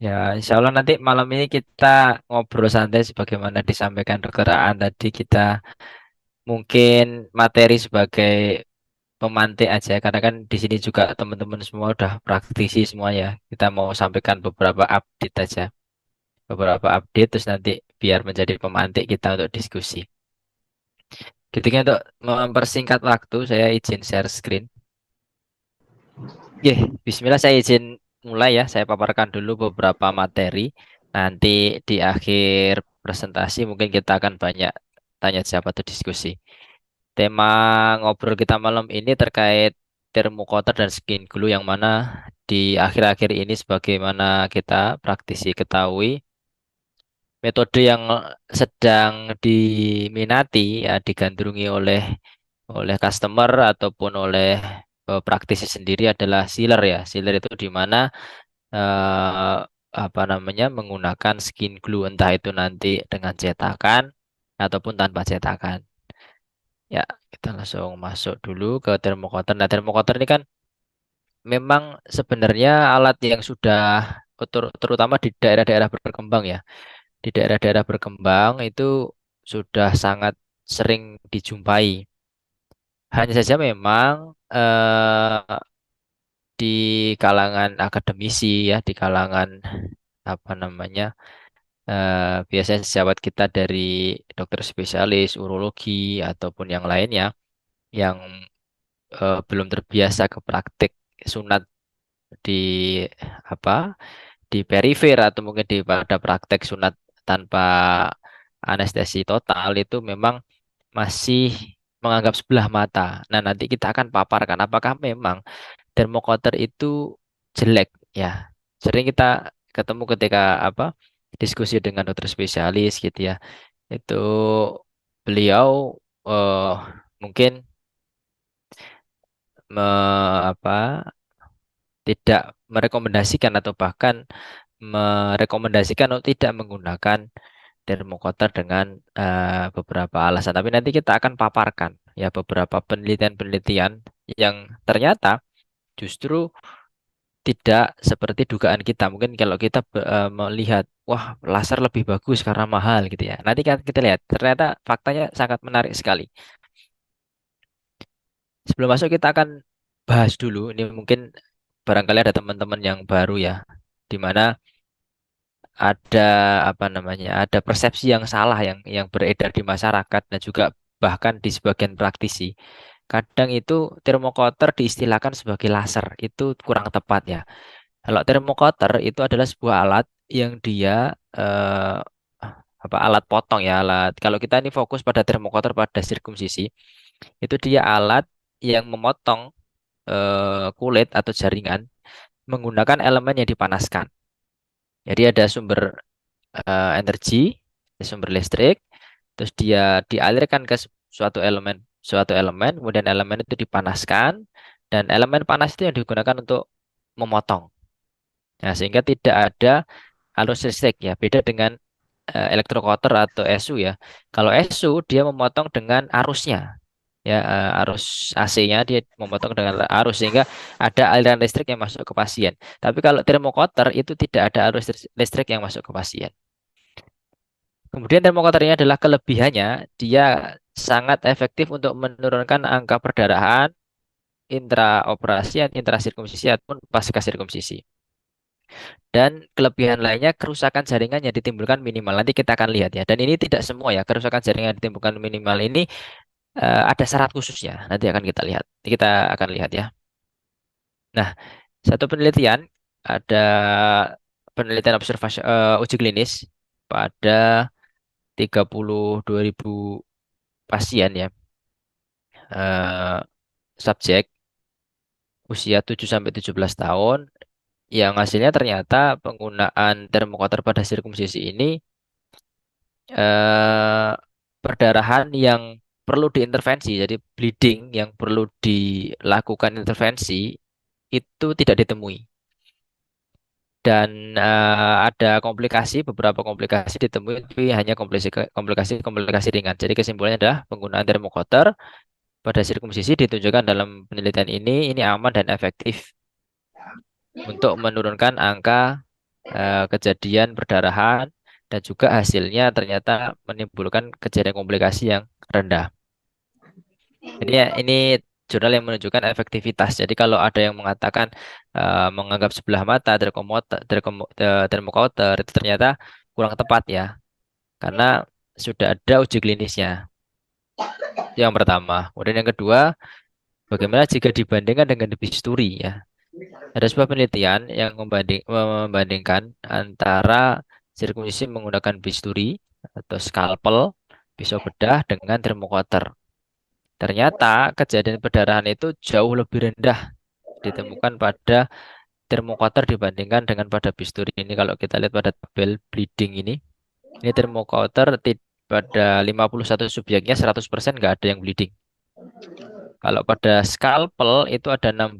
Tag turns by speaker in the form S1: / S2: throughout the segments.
S1: Ya, insya Allah nanti malam ini kita ngobrol santai sebagaimana disampaikan Dokter Aan tadi. Kita mungkin materi sebagai pemantik aja, karena kan di sini juga teman-teman semua udah praktisi semua ya. Kita mau sampaikan beberapa update aja, beberapa update terus nanti biar menjadi pemantik kita untuk diskusi. Ketika untuk mempersingkat waktu, saya izin share screen. Bismillah saya izin mulai ya. Saya paparkan dulu beberapa materi. Nanti di akhir presentasi mungkin kita akan banyak tanya jawab atau diskusi. Tema ngobrol kita malam ini terkait termokoter dan skin glue yang mana di akhir-akhir ini sebagaimana kita praktisi ketahui metode yang sedang diminati ya digandrungi oleh customer ataupun oleh praktisi sendiri adalah sealer ya. Sealer itu di mana eh, apa namanya menggunakan skin glue entah itu nanti dengan cetakan ataupun tanpa cetakan. Ya, kita langsung masuk dulu ke termocoter. Nah, termocoter ini kan memang sebenarnya alat yang sudah terutama di daerah-daerah berkembang ya. Di daerah-daerah berkembang itu sudah sangat sering dijumpai. Hanya saja memang di kalangan akademisi ya, di kalangan apa namanya biasanya sejawat kita dari dokter spesialis urologi ataupun yang lainnya yang belum terbiasa ke praktik sunat di apa di perifer atau mungkin di pada praktek sunat tanpa anestesi total itu memang masih menganggap sebelah mata. Nah, nanti kita akan paparkan apakah memang termokoter itu jelek ya. Sering kita ketemu ketika apa diskusi dengan dokter spesialis gitu ya. Itu beliau mungkin me, apa tidak merekomendasikan atau bahkan merekomendasikan untuk tidak menggunakan termokoter dengan beberapa alasan. Tapi nanti kita akan paparkan ya beberapa penelitian-penelitian yang ternyata justru tidak seperti dugaan kita. Mungkin kalau kita melihat, wah laser lebih bagus karena mahal gitu ya. Nanti kan kita lihat, ternyata faktanya sangat menarik sekali. Sebelum masuk kita akan bahas dulu. Ini mungkin barangkali ada teman-teman yang baru ya, di mana ada apa namanya, ada persepsi yang salah yang beredar di masyarakat dan juga bahkan di sebagian praktisi. Kadang itu termokoter diistilahkan sebagai laser, itu kurang tepat ya. Kalau termokoter itu adalah sebuah alat yang dia eh, apa alat potong ya alat. Kalau kita ini fokus pada termokoter pada sirkumsisi, itu dia alat yang memotong kulit atau jaringan menggunakan elemen yang dipanaskan. Jadi ada sumber energi, sumber listrik, terus dia dialirkan ke suatu elemen, kemudian elemen itu dipanaskan dan elemen panas itu yang digunakan untuk memotong. Nah, sehingga tidak ada arus listrik ya, beda dengan elektrokoter atau SU ya. Kalau SU dia memotong dengan arusnya ya, arus AC-nya dia memotong dengan arus sehingga ada aliran listrik yang masuk ke pasien. Tapi kalau termokoter itu tidak ada arus listrik yang masuk ke pasien. Kemudian termokoter ini adalah kelebihannya, dia sangat efektif untuk menurunkan angka perdarahan intraoperasi, intrasirkumsisi ataupun pasca sirkumsisi. Dan kelebihan lainnya kerusakan jaringan yang ditimbulkan minimal. Nanti kita akan lihat ya. Dan ini tidak semua ya. Kerusakan jaringan yang ditimbulkan minimal ini ada syarat khususnya. Nanti akan kita lihat. Kita akan lihat ya. Nah, satu penelitian ada penelitian observasi uji klinis pada 32.000 pasien ya. eh, Subjek usia 7 sampai 17 tahun yang hasilnya ternyata penggunaan termokoter pada sirkumsisi ini eh, perdarahan yang perlu diintervensi, jadi bleeding yang perlu dilakukan intervensi itu tidak ditemui. Dan ada beberapa komplikasi ditemui, tapi hanya komplikasi ringan. Jadi kesimpulannya adalah penggunaan termokoter pada sirkumsisi ditunjukkan dalam penelitian ini aman dan efektif untuk menurunkan angka kejadian perdarahan dan juga hasilnya ternyata menimbulkan kejadian komplikasi yang rendah. Jadi ya, ini jurnal yang menunjukkan efektivitas. Jadi kalau ada yang mengatakan menganggap sebelah mata termokauter itu ternyata kurang tepat ya, karena sudah ada uji klinisnya. Itu yang pertama. Kemudian yang kedua, bagaimana jika dibandingkan dengan bisturi ya? Ada sebuah penelitian yang membandingkan antara sirkumsisi menggunakan bisturi atau scalpel, pisau bedah dengan termokauter. Ternyata kejadian perdarahan itu jauh lebih rendah ditemukan pada termokauter dibandingkan dengan pada bisturi. Ini kalau kita lihat pada tabel bleeding ini termokauter pada 51 subjeknya 100% nggak ada yang bleeding. Kalau pada scalpel itu ada 16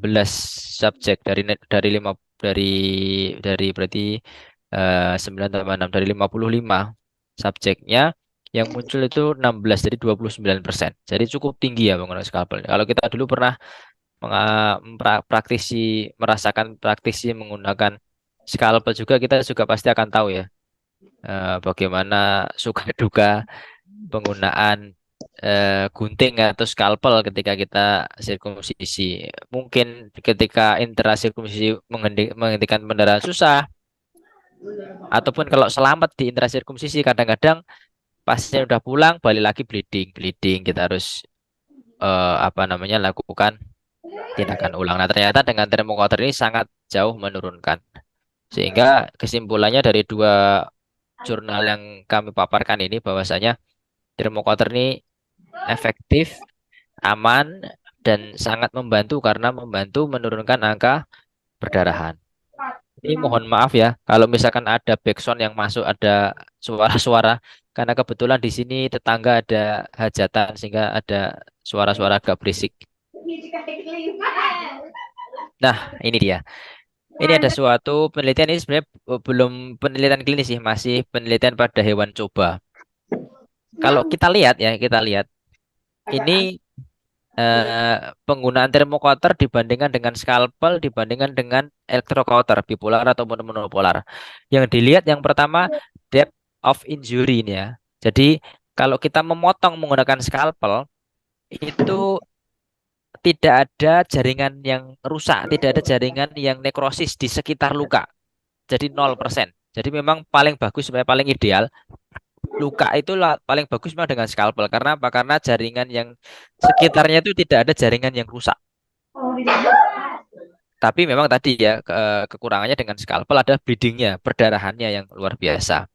S1: subjek dari 5 dari berarti 9 tambah 6 dari 55 subjeknya yang muncul itu 16 jadi 29%. Jadi cukup tinggi ya menggunakan scalpel. Kalau kita dulu pernah merasakan praktisi menggunakan scalpel juga kita juga pasti akan tahu ya bagaimana suka duka penggunaan gunting atau scalpel ketika kita sirkumsisi. Mungkin ketika intrasirkumsisi menghentikan pendarahan susah, ataupun kalau selamat di intrasirkumsisi kadang-kadang pasien udah pulang balik lagi bleeding, bleeding kita harus lakukan tindakan ulang. Nah, ternyata dengan termokauter ini sangat jauh menurunkan. Sehingga kesimpulannya dari dua jurnal yang kami paparkan ini bahwasanya termokauter ini efektif, aman, dan sangat membantu karena membantu menurunkan angka perdarahan. Ini mohon maaf ya, kalau misalkan ada backsound yang masuk, ada suara-suara, karena kebetulan di sini tetangga ada hajatan sehingga ada suara-suara agak berisik. Nah, ini dia. Ini ada suatu penelitian ini sebenarnya belum penelitian klinis sih, masih penelitian pada hewan coba. Kalau kita lihat ya, kita lihat ini penggunaan termokauter dibandingkan dengan scalpel dibandingkan dengan electrocauter bipolar ataupun monopolar. Yang dilihat yang pertama depth of injury ini ya. Jadi kalau kita memotong menggunakan scalpel itu tidak ada jaringan yang rusak, tidak ada jaringan yang nekrosis di sekitar luka. Jadi 0%. Jadi memang paling bagus, paling ideal luka itu paling bagus memang dengan scalpel. Karena apa? Karena jaringan yang sekitarnya itu tidak ada jaringan yang rusak. Tapi memang tadi ya kekurangannya dengan scalpel ada bleedingnya, perdarahannya yang luar biasa.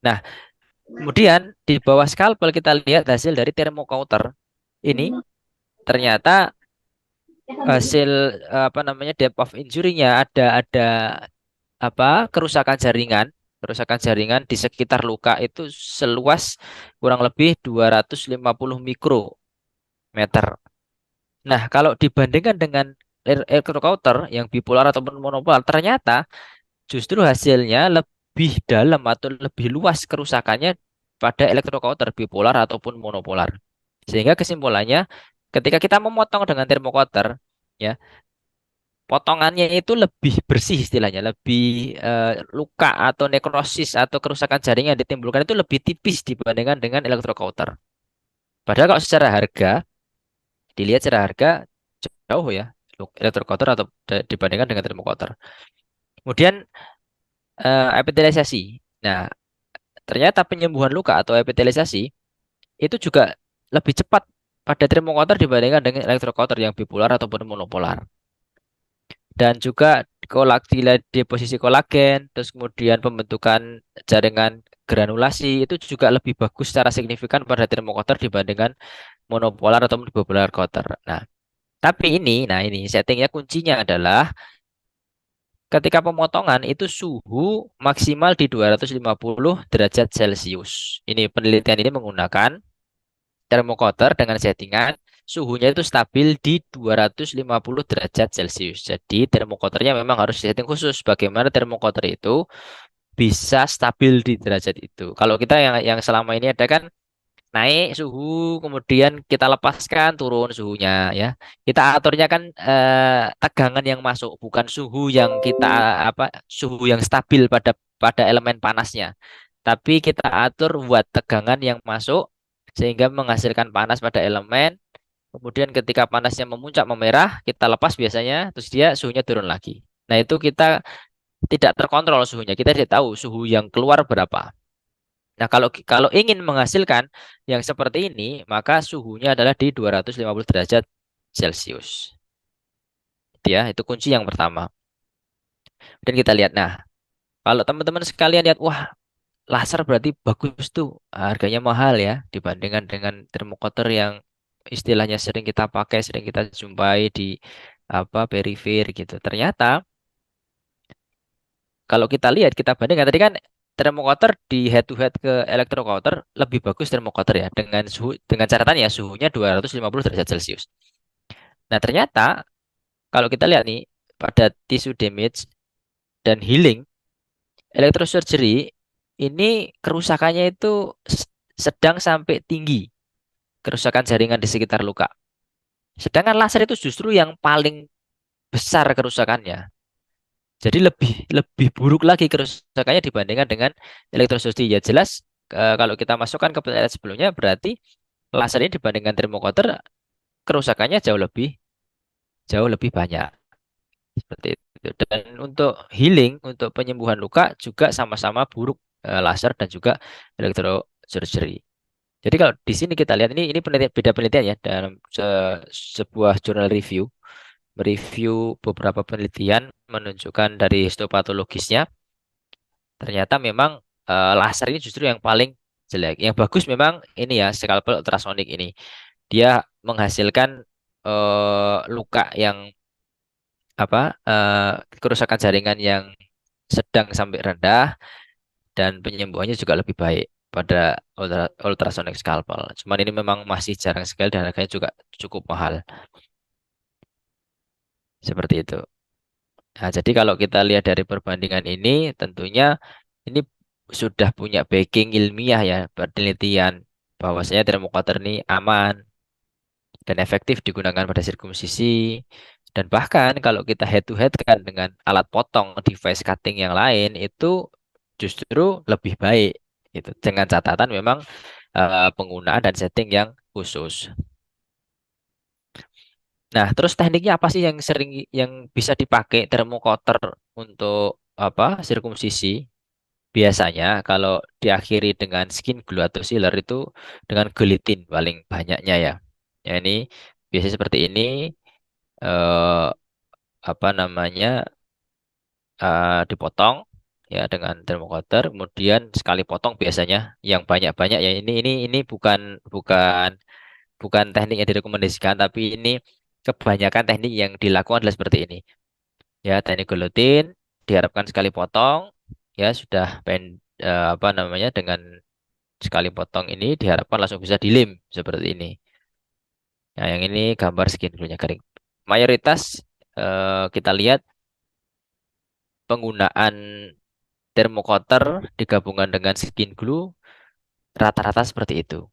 S1: Nah, kemudian di bawah scalpel kita lihat hasil dari termokauter. Ini ternyata hasil depth of injury-nya ada kerusakan jaringan di sekitar luka itu seluas kurang lebih 250 mikrometer. Nah, kalau dibandingkan dengan electrocauter yang bipolar ataupun monopolar, ternyata justru hasilnya lebih dalam atau lebih luas kerusakannya pada electrocauter bipolar ataupun monopolar. Sehingga kesimpulannya, ketika kita memotong dengan termokauter, ya potongannya itu lebih bersih istilahnya, lebih luka atau nekrosis atau kerusakan jaringan yang ditimbulkan itu lebih tipis dibandingkan dengan electrocauter. Padahal kalau secara harga, dilihat secara harga jauh ya electrocauter atau dibandingkan dengan termokauter. Kemudian epitelisasi. Nah, ternyata penyembuhan luka atau epitelisasi itu juga lebih cepat pada termokauter dibandingkan dengan electrocauter yang bipolar ataupun monopolar. Dan juga deposisi kolagen, terus kemudian pembentukan jaringan granulasi itu juga lebih bagus secara signifikan pada termokauter dibandingkan monopolar atau bipolar counter. Nah, tapi ini settingnya kuncinya adalah ketika pemotongan itu suhu maksimal di 250 derajat Celcius. Ini penelitian ini menggunakan termokauter dengan settingan suhunya itu stabil di 250 derajat Celcius. Jadi termokauternya memang harus setting khusus. Bagaimana termokauter itu bisa stabil di derajat itu. Kalau kita yang selama ini ada kan naik suhu, kemudian kita lepaskan turun suhunya ya. Kita aturnya kan tegangan yang masuk, bukan suhu yang kita apa suhu yang stabil pada elemen panasnya. Tapi kita atur buat tegangan yang masuk sehingga menghasilkan panas pada elemen. Kemudian ketika panasnya memuncak memerah, kita lepas biasanya, terus dia suhunya turun lagi. Nah, itu kita tidak terkontrol suhunya. Kita tidak tahu suhu yang keluar berapa. Nah, kalau kalau ingin menghasilkan yang seperti ini, maka suhunya adalah di 250 derajat Celcius. Ya, itu kunci yang pertama. Dan kita lihat, nah, kalau teman-teman sekalian lihat, wah, laser berarti bagus tuh, harganya mahal ya, dibandingkan dengan termokoter yang istilahnya sering kita pakai, sering kita jumpai di apa perifer gitu. Ternyata kalau kita lihat, kita bandingkan tadi kan termokoter di head to head ke elektrokoter lebih bagus termokoter ya dengan suhu dengan catatan ya suhunya 250 derajat Celcius. Nah, ternyata kalau kita lihat nih pada tissue damage dan healing electrosurgery ini kerusakannya itu sedang sampai tinggi kerusakan jaringan di sekitar luka. Sedangkan laser itu justru yang paling besar kerusakannya. Jadi lebih lebih buruk lagi kerusakannya dibandingkan dengan elektrosurgery. Ya jelas kalau kita masukkan ke penelitian sebelumnya berarti laser ini dibandingkan termokoter kerusakannya jauh lebih banyak seperti itu. Dan untuk healing, untuk penyembuhan luka juga sama-sama buruk laser dan juga elektrosurgery. Jadi kalau di sini kita lihat ini penelitian, beda penelitian ya dalam sebuah jurnal review mereview beberapa penelitian menunjukkan dari histopatologisnya ternyata memang laser ini justru yang paling jelek. Yang bagus memang ini ya scalpel ultrasonic ini. Dia menghasilkan luka yang apa kerusakan jaringan yang sedang sampai rendah dan penyembuhannya juga lebih baik pada ultrasonic scalpel. Cuman ini memang masih jarang sekali dan harganya juga cukup mahal. Seperti itu. Nah, jadi kalau kita lihat dari perbandingan ini, tentunya ini sudah punya backing ilmiah ya, penelitian bahwasanya termokater ini aman dan efektif digunakan pada sirkumsisi. Dan bahkan kalau kita head to head kan dengan alat potong device cutting yang lain itu justru lebih baik. Gitu. Dengan catatan memang penggunaan dan setting yang khusus. Nah, terus tekniknya apa sih yang sering yang bisa dipakai termokoter untuk apa sirkumsisi? Biasanya kalau diakhiri dengan skin glue atau sealer itu dengan gelatin paling banyaknya ya. Ya ini biasanya seperti ini eh, apa namanya dipotong ya dengan termokoter, kemudian sekali potong biasanya yang banyak-banyak ya ini bukan bukan bukan teknik yang direkomendasikan tapi ini kebanyakan teknik yang dilakukan adalah seperti ini. Ya, teknik guillotine diharapkan sekali potong ya sudah apa namanya dengan sekali potong ini diharapkan langsung bisa dilem seperti ini. Nah, yang ini gambar skin glue-nya kering. Mayoritas kita lihat penggunaan termokoter digabungkan dengan skin glue rata-rata seperti itu.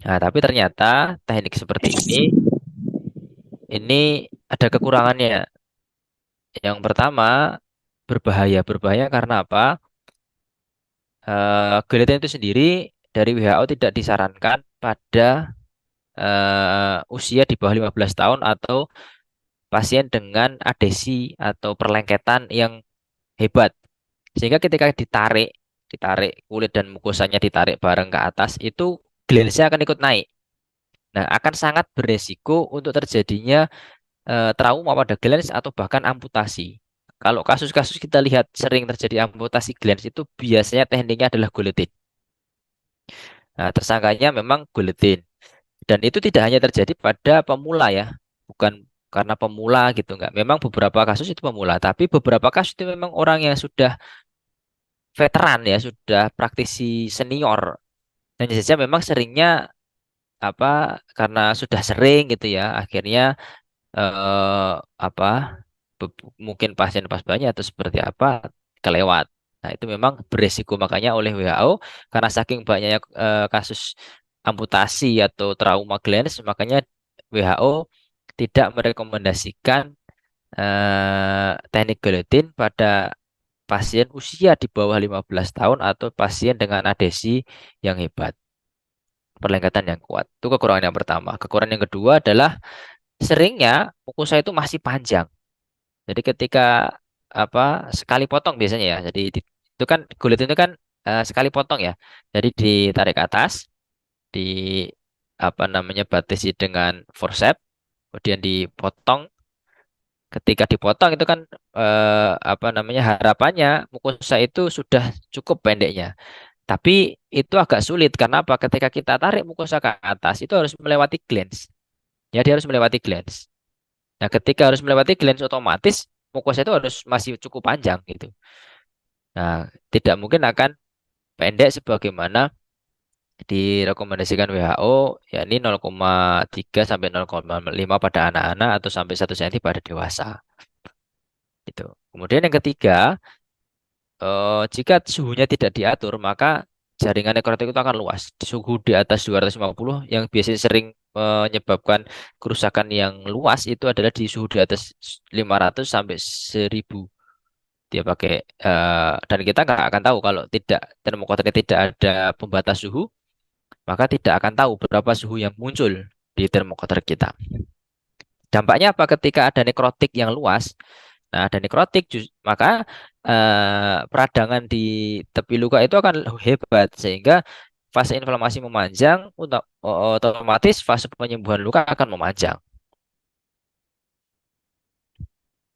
S1: Nah, tapi ternyata teknik seperti ini ada kekurangannya. Yang pertama berbahaya. Berbahaya karena apa? Guillotine itu sendiri dari WHO tidak disarankan pada usia di bawah 15 tahun atau pasien dengan adesi atau perlengketan yang hebat. Sehingga ketika ditarik, ditarik kulit dan mukosanya ditarik bareng ke atas, itu glensnya akan ikut naik. Nah, akan sangat beresiko untuk terjadinya trauma pada glans atau bahkan amputasi. Kalau kasus-kasus kita lihat sering terjadi amputasi glans itu biasanya tekniknya adalah guillotine. Nah, tersangkanya memang guillotine. Dan itu tidak hanya terjadi pada pemula ya, bukan karena pemula gitu enggak. Memang beberapa kasus itu pemula, tapi beberapa kasus itu memang orang yang sudah veteran ya, sudah praktisi senior. Dan saja memang seringnya apa karena sudah sering gitu ya, akhirnya eh, apa mungkin pasien pas banyak atau seperti apa kelewat. Nah, itu memang beresiko makanya oleh WHO karena saking banyaknya kasus amputasi atau trauma glans, makanya WHO tidak merekomendasikan teknik guillotine pada pasien usia di bawah 15 tahun atau pasien dengan adesi yang hebat, perlengketan yang kuat. Itu kekurangan yang pertama. Kekurangan yang kedua adalah seringnya mukosa itu masih panjang. Jadi ketika sekali potong biasanya ya. Jadi itu kan kulit itu kan sekali potong ya. Jadi ditarik ke atas, di batasi dengan forceps, kemudian dipotong. Ketika dipotong itu kan harapannya mukosa itu sudah cukup pendeknya. Tapi itu agak sulit karena apa? Ketika kita tarik mukosa ke atas itu harus melewati glans. Ya, dia harus melewati glans. Nah, ketika harus melewati glans otomatis mukosa itu harus masih cukup panjang gitu. Nah, tidak mungkin akan pendek sebagaimana direkomendasikan WHO, yakni 0,3 sampai 0,5 pada anak-anak atau sampai 1 cm pada dewasa. Gitu. Kemudian yang ketiga, jika suhunya tidak diatur, maka jaringan nekrotik itu akan luas. Suhu di atas 250 yang biasanya sering menyebabkan kerusakan yang luas itu adalah di suhu di atas 500 sampai 1000. Dia pakai dan kita nggak akan tahu kalau tidak termokoternya tidak ada pembatas suhu, maka tidak akan tahu berapa suhu yang muncul di termokoter kita. Dampaknya apa ketika ada nekrotik yang luas? Nah, ada nekrotik, maka peradangan di tepi luka itu akan hebat sehingga fase inflamasi memanjang, otomatis fase penyembuhan luka akan memanjang.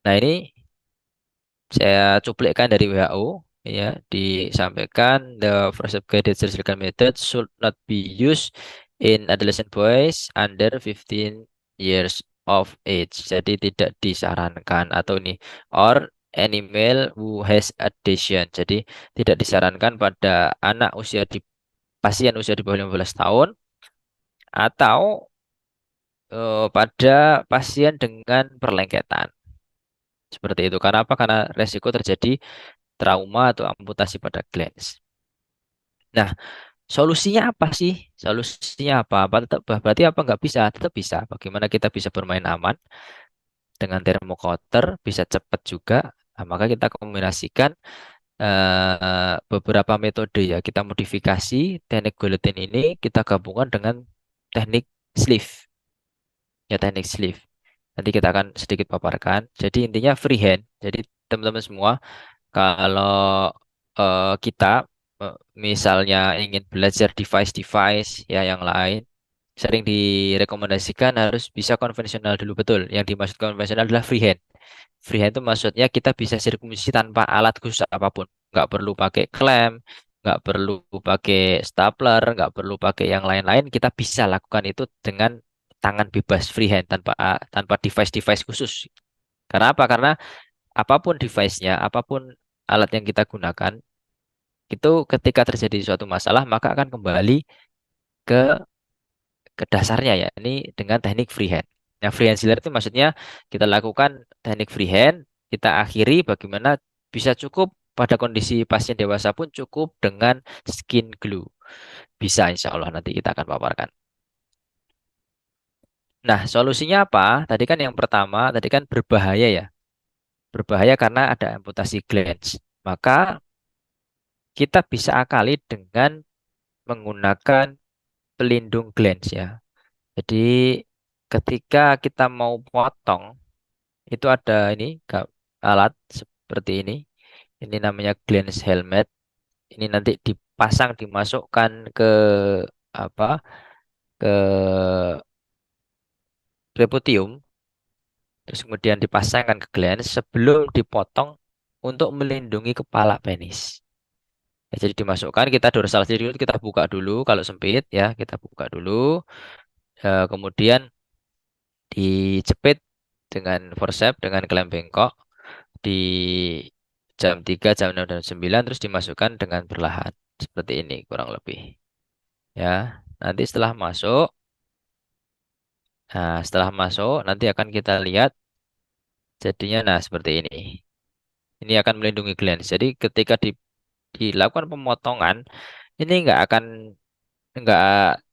S1: Nah, ini saya cuplikan dari WHO ya, disampaikan the first guided surgical method should not be used in adolescent boys under 15 years of age. Jadi tidak disarankan atau ini or any male who has adhesion. Jadi tidak disarankan pada anak usia di pasien usia di bawah 15 tahun atau pada pasien dengan perlengketan. Seperti itu. Karena apa? Karena resiko terjadi trauma atau amputasi pada glans. Nah, solusinya apa sih? Solusinya apa? Berarti apa nggak bisa? Tetap bisa. Bagaimana kita bisa bermain aman dengan termocotter, bisa cepat juga. Nah, maka kita kombinasikan beberapa metode ya. Kita modifikasi teknik guillotine ini, kita gabungkan dengan teknik sleeve. Ya, teknik sleeve. Nanti kita akan sedikit paparkan. Jadi intinya freehand. Jadi teman-teman semua, kalau kita misalnya ingin belajar device-device ya yang lain, sering direkomendasikan harus bisa konvensional dulu betul. Yang dimaksud konvensional adalah freehand. Freehand itu maksudnya kita bisa sirkumsisi tanpa alat khusus apapun. Nggak perlu pakai klem, nggak perlu pakai stapler, nggak perlu pakai yang lain-lain. Kita bisa lakukan itu dengan tangan bebas freehand tanpa device-device khusus. Karena apa? Karena apapun device-nya, apapun alat yang kita gunakan, itu ketika terjadi suatu masalah maka akan kembali ke ke dasarnya ya, ini dengan teknik freehand. Nah, freehand sealer itu maksudnya kita lakukan teknik freehand, kita akhiri bagaimana bisa cukup pada kondisi pasien dewasa pun cukup dengan skin glue. Bisa insya Allah nanti kita akan paparkan. Nah, solusinya apa? Tadi kan yang pertama, tadi kan berbahaya ya. Berbahaya karena ada amputasi glans. Maka kita bisa akali dengan menggunakan pelindung glans ya. Jadi ketika kita mau potong itu ada ini alat seperti ini. Ini namanya glans helmet. Ini nanti dipasang, dimasukkan ke apa? Ke preputium, terus kemudian dipasangkan ke glans sebelum dipotong untuk melindungi kepala penis. Ya, jadi dimasukkan kita dorsal dulu, kita buka dulu kalau sempit ya, kita buka dulu. Kemudian dijepit dengan forceps dengan klem bengkok di jam 3, jam 6, dan 9 terus dimasukkan dengan perlahan. Seperti ini kurang lebih. Ya. Nanti setelah masuk nanti akan kita lihat jadinya nah seperti ini. Ini akan melindungi glans. Jadi ketika dilakukan pemotongan ini nggak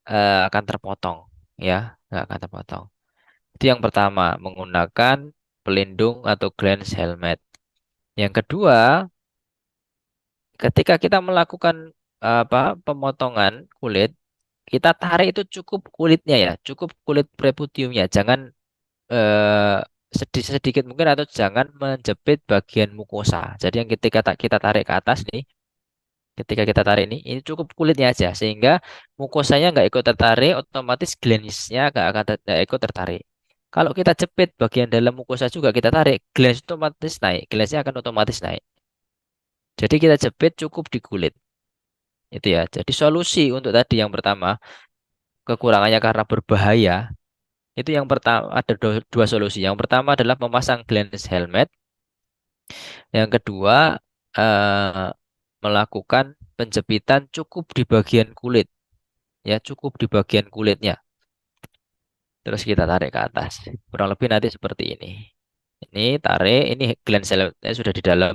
S1: akan terpotong, ya, nggak akan terpotong. Itu yang pertama, menggunakan pelindung atau glass helmet. Yang kedua, ketika kita melakukan pemotongan kulit, kita tarik itu cukup kulitnya ya, cukup kulit preputiumnya. Jangan eh, sedikit mungkin atau jangan menjepit bagian mukosa. Jadi yang ketika kita tarik ke atas nih, ketika kita tarik ini cukup kulitnya aja sehingga mukosanya nggak ikut tertarik, otomatis glans-nya nggak ikut tertarik. Kalau kita jepit bagian dalam mukosa juga kita tarik, glans otomatis naik, glansnya akan otomatis naik. Jadi kita jepit cukup di kulit. Itu ya. Jadi solusi untuk tadi yang pertama, kekurangannya karena berbahaya. Itu yang pertama ada dua solusi. Yang pertama adalah memasang glass helmet. Yang kedua eh, melakukan penjepitan cukup di bagian kulit, ya cukup di bagian kulitnya. Terus kita tarik ke atas. Kurang lebih nanti seperti ini. Ini tarik, ini glass helmetnya sudah di dalam.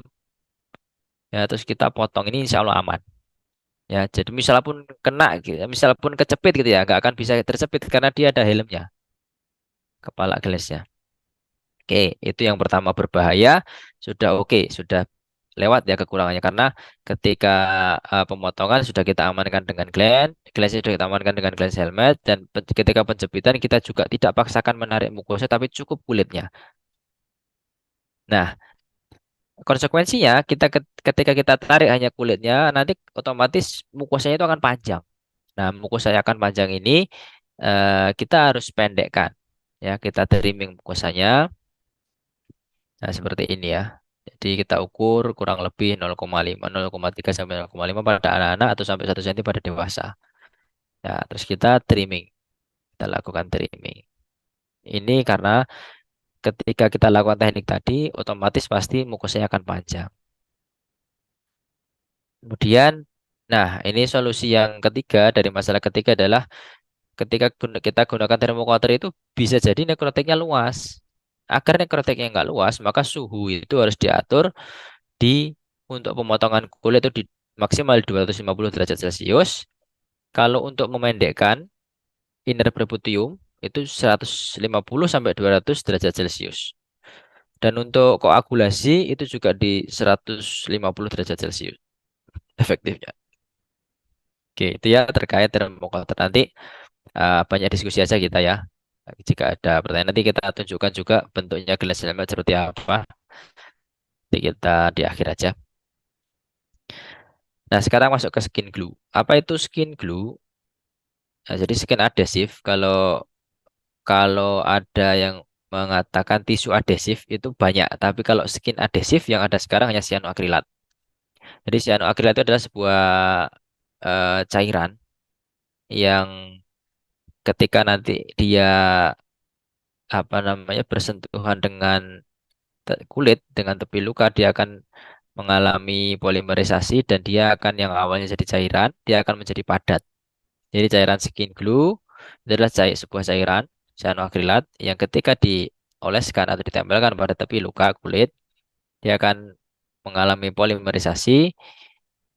S1: Ya, terus kita potong ini insya Allah aman. Ya, jadi misalnya pun kena, gitu, misal pun kecepit gitu ya, nggak akan bisa tercepit karena dia ada helmnya, kepala glassnya. Oke, itu yang pertama berbahaya. Sudah oke, sudah lewat ya kekurangannya karena ketika pemotongan sudah kita amankan dengan glass sudah kita amankan dengan glass helmet dan ketika penjepitan kita juga tidak paksakan menarik mukosa tapi cukup kulitnya. Nah, konsekuensinya ketika kita tarik hanya kulitnya nanti otomatis mukosanya itu akan panjang. Nah, mukosa yang akan panjang ini kita harus pendekkan. Ya, kita trimming mukosanya. Nah, seperti ini ya. Jadi kita ukur kurang lebih 0,5, 0,3 sampai 0,5 pada anak-anak atau sampai 1 cm pada dewasa. Ya, terus kita trimming. Kita lakukan trimming. Ini karena ketika kita lakukan teknik tadi, otomatis pasti mukosanya akan panjang. Kemudian, nah ini solusi yang ketiga dari masalah ketiga adalah ketika kita gunakan termocover itu bisa jadi nekrotiknya luas. Agar nekrotiknya nggak luas, maka suhu itu harus diatur di untuk pemotongan kulit itu di maksimal 250 derajat Celcius. Kalau untuk memendekkan inner preputium itu 150 sampai 200 derajat Celcius. Dan untuk koagulasi itu juga di 150 derajat Celcius efektifnya. Oke, itu ya terkait termokoter. Nanti banyak diskusi aja kita ya. Jika ada pertanyaan nanti kita tunjukkan juga bentuknya gelas helmet seperti apa. Nanti kita di akhir aja. Nah, sekarang masuk ke skin glue. Apa itu skin glue? Nah, jadi skin adhesif kalau kalau ada yang mengatakan tisu adhesif itu banyak, tapi kalau skin adhesif yang ada sekarang hanya cyanoacrylate. Jadi cyanoacrylate itu adalah sebuah cairan yang ketika nanti dia bersentuhan dengan kulit dengan tepi luka dia akan mengalami polimerisasi dan dia akan yang awalnya jadi cairan dia akan menjadi padat. Jadi cairan skin glue itu adalah sebuah cairan cyanoacrylate yang ketika dioleskan atau ditempelkan pada tepi luka kulit, dia akan mengalami polimerisasi,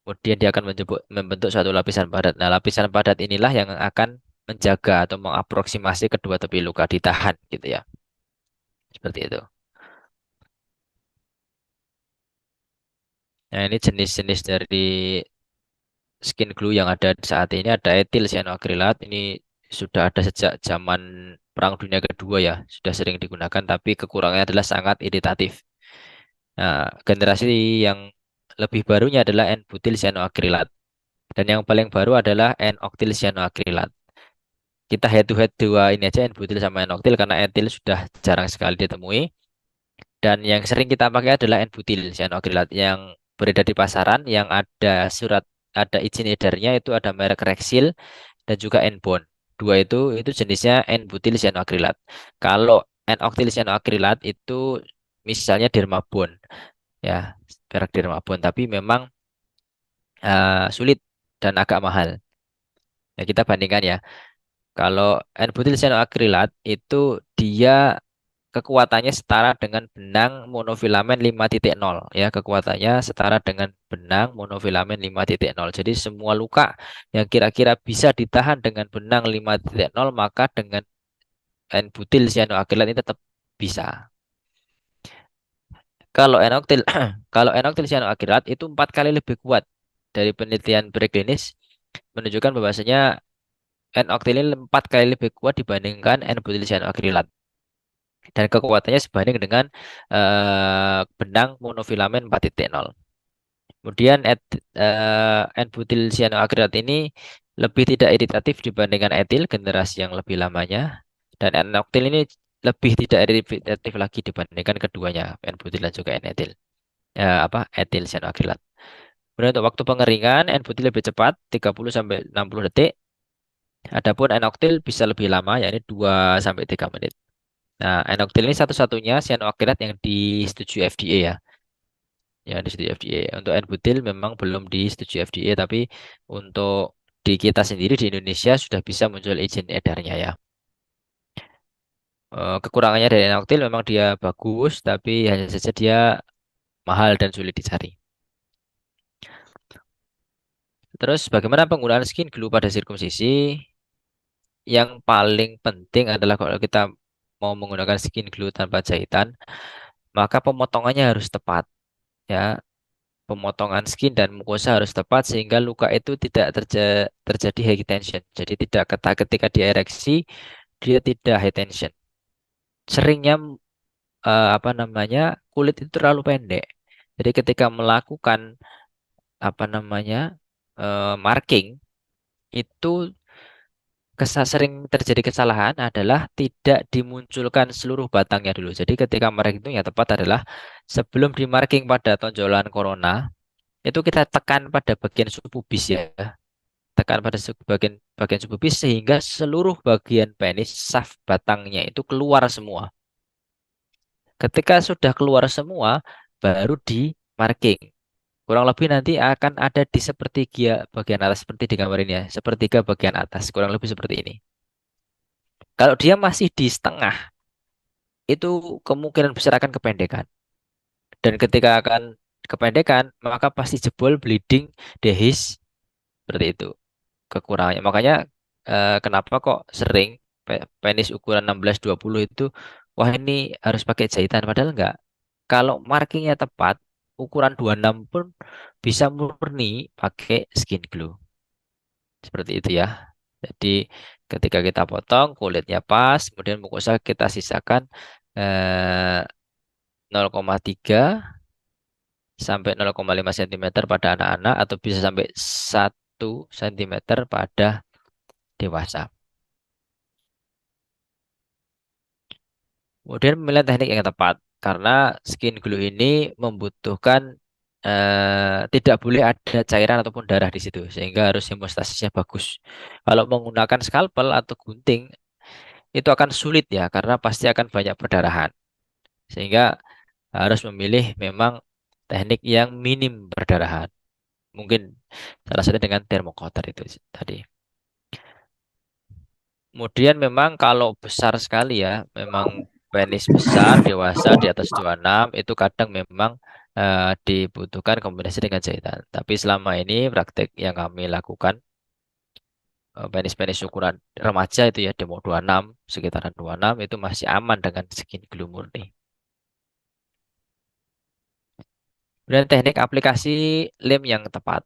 S1: kemudian dia akan membentuk suatu lapisan padat. Nah, lapisan padat inilah yang akan menjaga atau mengaproksimasi kedua tepi luka ditahan gitu ya. Seperti itu. Nah, ini jenis-jenis dari skin glue yang ada saat ini ada etil cyanoacrylate ini sudah ada sejak zaman Perang Dunia Kedua ya, sudah sering digunakan tapi kekurangannya adalah sangat iritatif. Nah, generasi yang lebih barunya adalah N-butyl cyanoacrylate dan yang paling baru adalah N-oktil cyanoacrylate. Kita head to head dua ini aja N-butyl sama N-oktil karena etil sudah jarang sekali ditemui dan yang sering kita pakai adalah N-butyl cyanoacrylate yang beredar di pasaran yang ada izin edarnya itu ada merek Rexil dan juga N-bond. Dua itu jenisnya N-butyl cyanoacrylate. Kalau N-oktil cyanoacrylate itu misalnya Dermabond ya, merek Dermabond tapi memang sulit dan agak mahal. Ya, kita bandingkan ya. Kalau N-butyl cyanoacrylate itu dia kekuatannya setara dengan benang monofilamen 5.0 ya, kekuatannya setara dengan benang monofilamen 5.0. Jadi semua luka yang kira-kira bisa ditahan dengan benang 5.0 maka dengan N-butil cyanoacrylate ini tetap bisa. Kalau enoktil kalau enoktil cyanoacrylate itu 4 kali lebih kuat. Dari penelitian preklinis menunjukkan bahwasanya N-oktil ini 4 kali lebih kuat dibandingkan N-butil cyanoacrylate. Dan kekuatannya sebanding dengan benang monofilamen 4.0. Kemudian N-butil cyanoacrylate ini lebih tidak iritatif dibandingkan etil generasi yang lebih lamanya. Dan N-oktil ini lebih tidak iritatif lagi dibandingkan keduanya, N-butil dan juga N-etil. Etil cyanoacrylate. Kemudian untuk waktu pengeringan, N-butil lebih cepat, 30 sampai 60 detik. Adapun N-oktil bisa lebih lama, yakni 2 sampai 3 menit. Nah, N-oktil ini satu-satunya cyanoacrylate yang disetujui FDA ya. Yang disetujui FDA. Untuk N-butil memang belum disetujui FDA, tapi untuk di kita sendiri di Indonesia sudah bisa muncul izin edarnya ya. Kekurangannya dari N-oktil memang dia bagus, tapi hanya saja dia mahal dan sulit dicari. Terus bagaimana penggunaan skin glue pada sirkumsisi? Yang paling penting adalah kalau kita mau menggunakan skin glue tanpa jahitan, maka pemotongannya harus tepat. Ya, pemotongan skin dan mukosa harus tepat sehingga luka itu tidak terjadi high tension. Jadi tidak ketika diereksi dia tidak high tension. Seringnya kulit itu terlalu pendek. Jadi ketika melakukan marking itu sering terjadi kesalahan adalah tidak dimunculkan seluruh batangnya dulu. Jadi ketika marking itu yang tepat adalah sebelum di marking pada tonjolan corona itu kita tekan pada bagian subpubis ya, tekan pada bagian bagian subpubis sehingga seluruh bagian penis shaft batangnya itu keluar semua. Ketika sudah keluar semua, baru di marking. Kurang lebih nanti akan ada di sepertiga bagian atas seperti di gambar ini ya, sepertiga bagian atas kurang lebih seperti ini. Kalau dia masih di setengah, itu kemungkinan besar akan kependekan. Dan ketika akan kependekan, maka pasti jebol, bleeding, dehis, seperti itu. Kekurangannya. Makanya kenapa kok sering penis ukuran 16-20 itu wah ini harus pakai jahitan padahal enggak. Kalau markingnya tepat, ukuran 26 pun bisa murni pakai skin glue. Seperti itu ya. Jadi ketika kita potong kulitnya pas, kemudian mukosa kita sisakan 0,3 sampai 0,5 cm pada anak-anak atau bisa sampai 1 cm pada dewasa. Kemudian pemilihan teknik yang tepat karena skin glue ini membutuhkan tidak boleh ada cairan ataupun darah di situ sehingga harus hemostasisnya bagus. Kalau menggunakan scalpel atau gunting itu akan sulit ya karena pasti akan banyak perdarahan. Sehingga harus memilih memang teknik yang minim perdarahan. Mungkin salah satu dengan termocotter itu tadi. Kemudian memang kalau besar sekali ya, memang penis besar, dewasa di atas 26 itu kadang memang dibutuhkan kombinasi dengan jahitan. Tapi selama ini praktek yang kami lakukan, penis-penis ukuran remaja itu ya, demo 26, sekitaran 26 itu masih aman dengan skin glue murni. Dan teknik aplikasi lem yang tepat.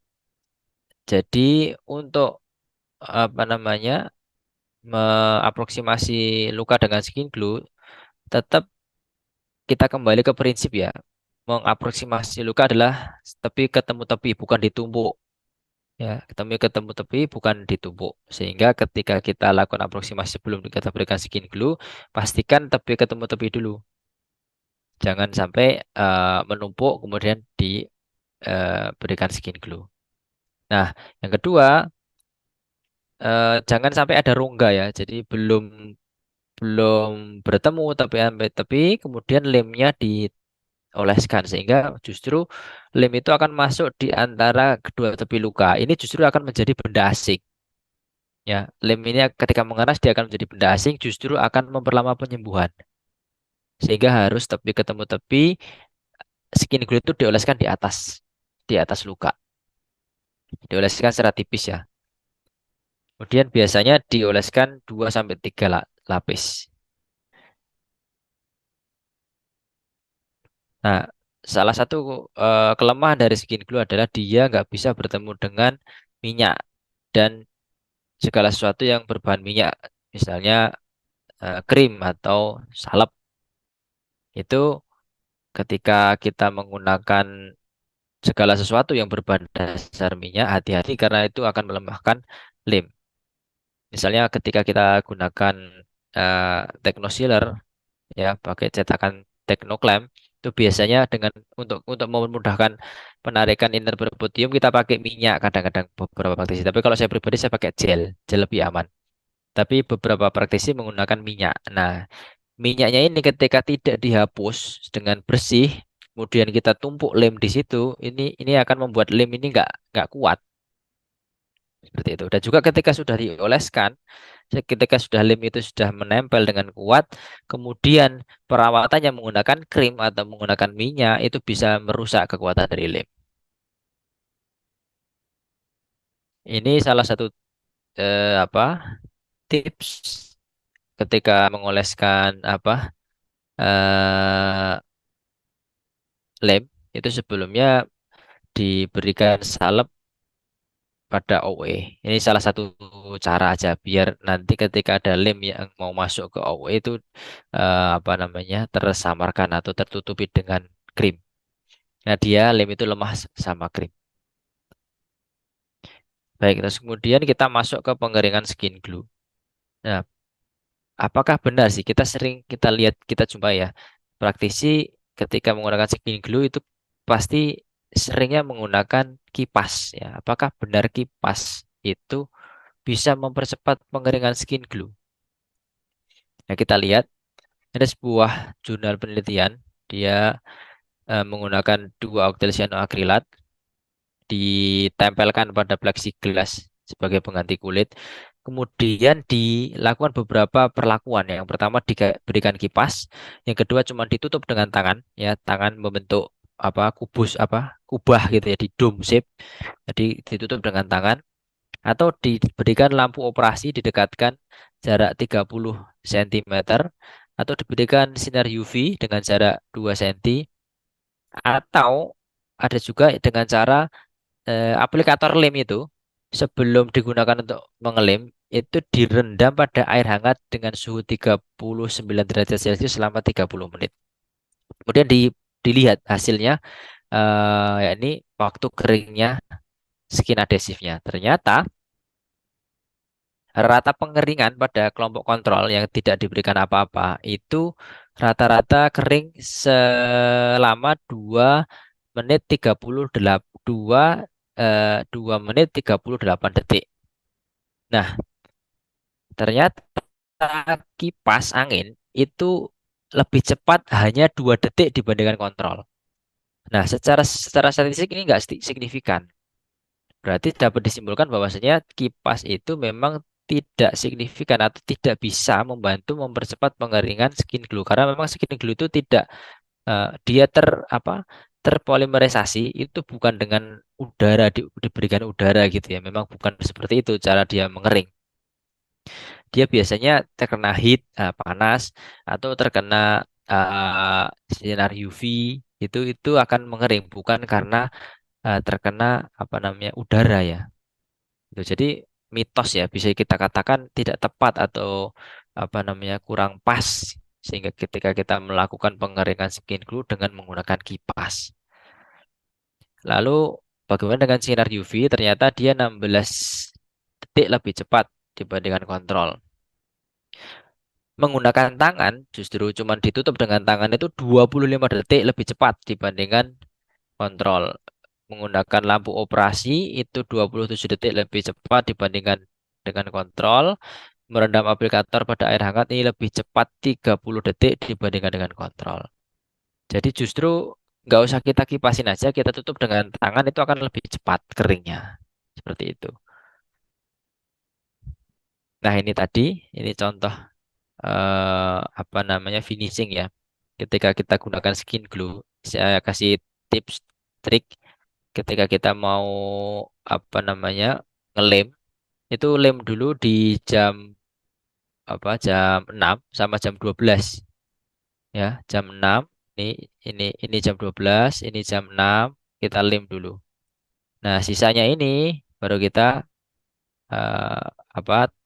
S1: Jadi untuk apa namanya mengaproksimasi luka dengan skin glue tetap kita kembali ke prinsip ya. Mengaproksimasi luka adalah tepi ketemu tepi, bukan ditumpuk. Ya, ketemu tepi, bukan ditumpuk. Sehingga ketika kita lakukan aproksimasi sebelum kita berikan skin glue, pastikan tepi ketemu tepi dulu. Jangan sampai menumpuk kemudian diberikan skin glue. Nah, yang kedua, jangan sampai ada rongga ya. Jadi belum belum bertemu tapi sampai tepi, kemudian lemnya oleskan sehingga justru lem itu akan masuk di antara kedua tepi luka. Ini justru akan menjadi benda asing. Ya, lem ini ketika mengeras dia akan menjadi benda asing, justru akan memperlama penyembuhan. Sehingga harus tepi ketemu tepi, skin glue itu dioleskan di atas luka. Dioleskan secara tipis ya. Kemudian biasanya dioleskan 2 sampai 3 lapis. Nah, salah satu kelemahan dari skin glue adalah dia nggak bisa bertemu dengan minyak dan segala sesuatu yang berbahan minyak, misalnya krim atau salep. Itu ketika kita menggunakan segala sesuatu yang berbahan dasar minyak, hati-hati karena itu akan melemahkan lem. Misalnya ketika kita gunakan Techno Sealer, ya pakai cetakan Technoclam, itu biasanya untuk memudahkan penarikan inner berputium kita pakai minyak kadang-kadang beberapa praktisi. Tapi kalau saya pribadi saya pakai gel lebih aman. Tapi beberapa praktisi menggunakan minyak. Nah, minyaknya ini ketika tidak dihapus dengan bersih, kemudian kita tumpuk lem di situ, ini akan membuat lem ini nggak kuat seperti itu. Dan juga ketika sudah dioleskan, ketika sudah lem itu sudah menempel dengan kuat, kemudian perawatannya menggunakan krim atau menggunakan minyak itu bisa merusak kekuatan dari lem. Ini salah satu apa tips ketika mengoleskan eh, lem itu sebelumnya diberikan salep pada OE. Ini salah satu cara aja biar nanti ketika ada lem yang mau masuk ke OE itu apa namanya tersamarkan atau tertutupi dengan krim. Nah, dia lem itu lemah sama krim. Baik, terus kemudian kita masuk ke pengeringan skin glue. Nah, apakah benar sih kita lihat kita jumpa ya praktisi ketika menggunakan skin glue itu pasti seringnya menggunakan kipas ya. Apakah benar kipas itu bisa mempercepat pengeringan skin glue? Nah, kita lihat ada sebuah jurnal penelitian dia menggunakan dua oktil cyanoacrylat ditempelkan pada plexiglass sebagai pengganti kulit. Kemudian dilakukan beberapa perlakuan. Yang pertama diberikan kipas, yang kedua cuma ditutup dengan tangan, ya tangan membentuk kubah gitu ya di dome shape. Jadi ditutup dengan tangan atau diberikan lampu operasi didekatkan jarak 30 cm atau diberikan sinar UV dengan jarak 2 cm atau ada juga dengan cara aplikator lem itu sebelum digunakan untuk mengelem itu direndam pada air hangat dengan suhu 39 derajat Celcius selama 30 menit. Kemudian dilihat hasilnya yakni waktu keringnya skin adhesifnya. Ternyata rata pengeringan pada kelompok kontrol yang tidak diberikan apa-apa itu rata-rata kering selama 2 menit 38 detik. Nah, ternyata kipas angin itu lebih cepat hanya 2 detik dibandingkan kontrol. Nah, secara secara statistik ini nggak signifikan. Berarti dapat disimpulkan bahwasanya kipas itu memang tidak signifikan atau tidak bisa membantu mempercepat pengeringan skin glue karena memang skin glue itu tidak dia terpolimerisasi itu bukan dengan diberikan udara gitu ya. Memang bukan seperti itu cara dia mengering. Dia biasanya terkena heat panas atau terkena sinar UV itu akan mengering bukan karena terkena udara ya. Gitu. Jadi mitos ya bisa kita katakan tidak tepat atau kurang pas sehingga ketika kita melakukan pengeringan skin glue dengan menggunakan kipas. Lalu bagaimana dengan sinar UV? Ternyata dia 16 detik lebih cepat dibandingkan kontrol. Menggunakan tangan justru cuma ditutup dengan tangan itu 25 detik lebih cepat dibandingkan kontrol. Menggunakan lampu operasi itu 27 detik lebih cepat dibandingkan dengan kontrol. Merendam aplikator pada air hangat ini lebih cepat 30 detik dibandingkan dengan kontrol. Jadi justru nggak usah kita kipasin aja, kita tutup dengan tangan itu akan lebih cepat keringnya. Seperti itu. Nah ini tadi, ini contoh finishing ya. ketika kita gunakan skin glue, saya kasih tips trik ketika kita mau apa namanya ngelem, itu lem dulu di jam jam 6 sama jam 12 ya. Jam 6 ini ini jam 12, ini jam 6 kita lem dulu. Nah, sisanya ini baru kita eh,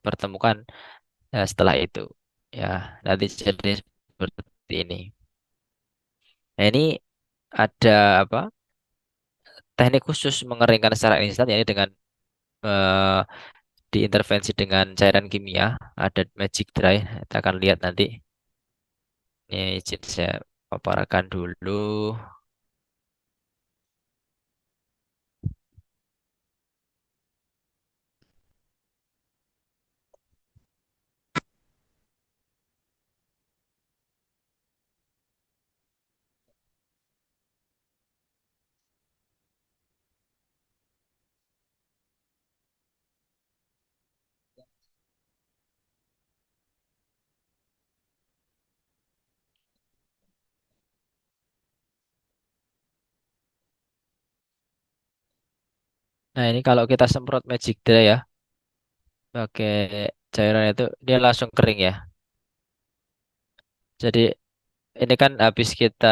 S1: pertemukan setelah itu. Ya, nanti jadi seperti ini. Nah, ini ada teknik khusus mengeringkan secara instan, yakni dengan eh, diintervensi dengan cairan kimia, ada magic dry. Kita akan lihat nanti. Ini izin saya paparkan dulu. Nah, ini kalau kita semprot magic dry ya, pakai cairan itu, dia langsung kering ya. Jadi ini kan habis kita,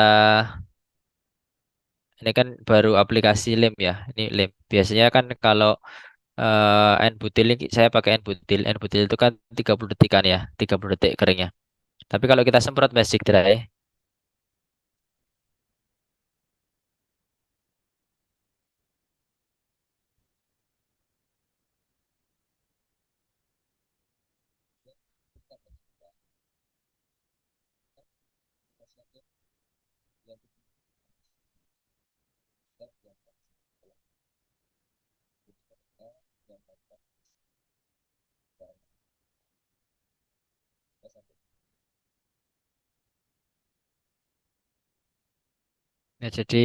S1: ini kan baru aplikasi lem ya. Ini lem. Biasanya kan kalau N-butil ini saya pakai N-butil. N-butil itu kan 30 detikan ya, 30 detik keringnya. Tapi kalau kita semprot magic dry, ya jadi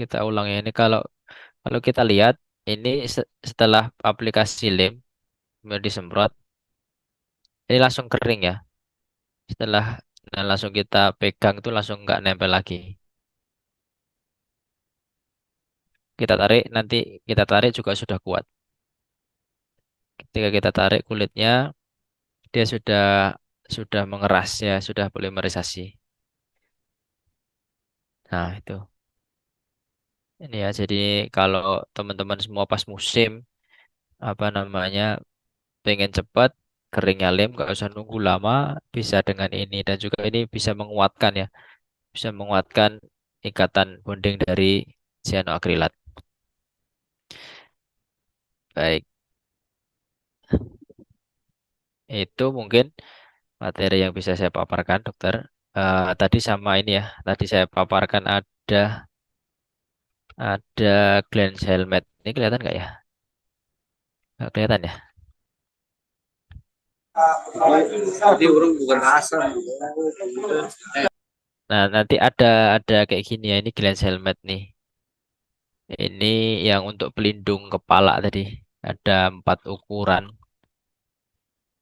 S1: kita ulang ya. Ini kalau kalau kita lihat ini setelah aplikasi lem kemudian disemprot, ini langsung kering ya. Setelah dan langsung kita pegang itu langsung nggak nempel lagi. Kita tarik nanti kita tarik juga sudah kuat. Ketika kita tarik kulitnya dia sudah mengeras ya, sudah polimerisasi. Nah, itu. Ini ya, jadi kalau teman-teman semua pas musim pengen cepat keringnya lem, nggak usah nunggu lama, bisa dengan ini dan juga ini bisa menguatkan ya, bisa menguatkan ikatan bonding dari cyanoacrylate. Baik, itu mungkin materi yang bisa saya paparkan, dokter. Tadi sama ini ya, tadi saya paparkan ada Glens helmet. Ini kelihatan nggak ya? Nggak kelihatan ya?
S2: Jadi orang bukan asam.
S1: Nah, nanti ada kayak gini ya. Ini Glens helmet nih. Ini yang untuk pelindung kepala tadi. Ada 4 ukuran.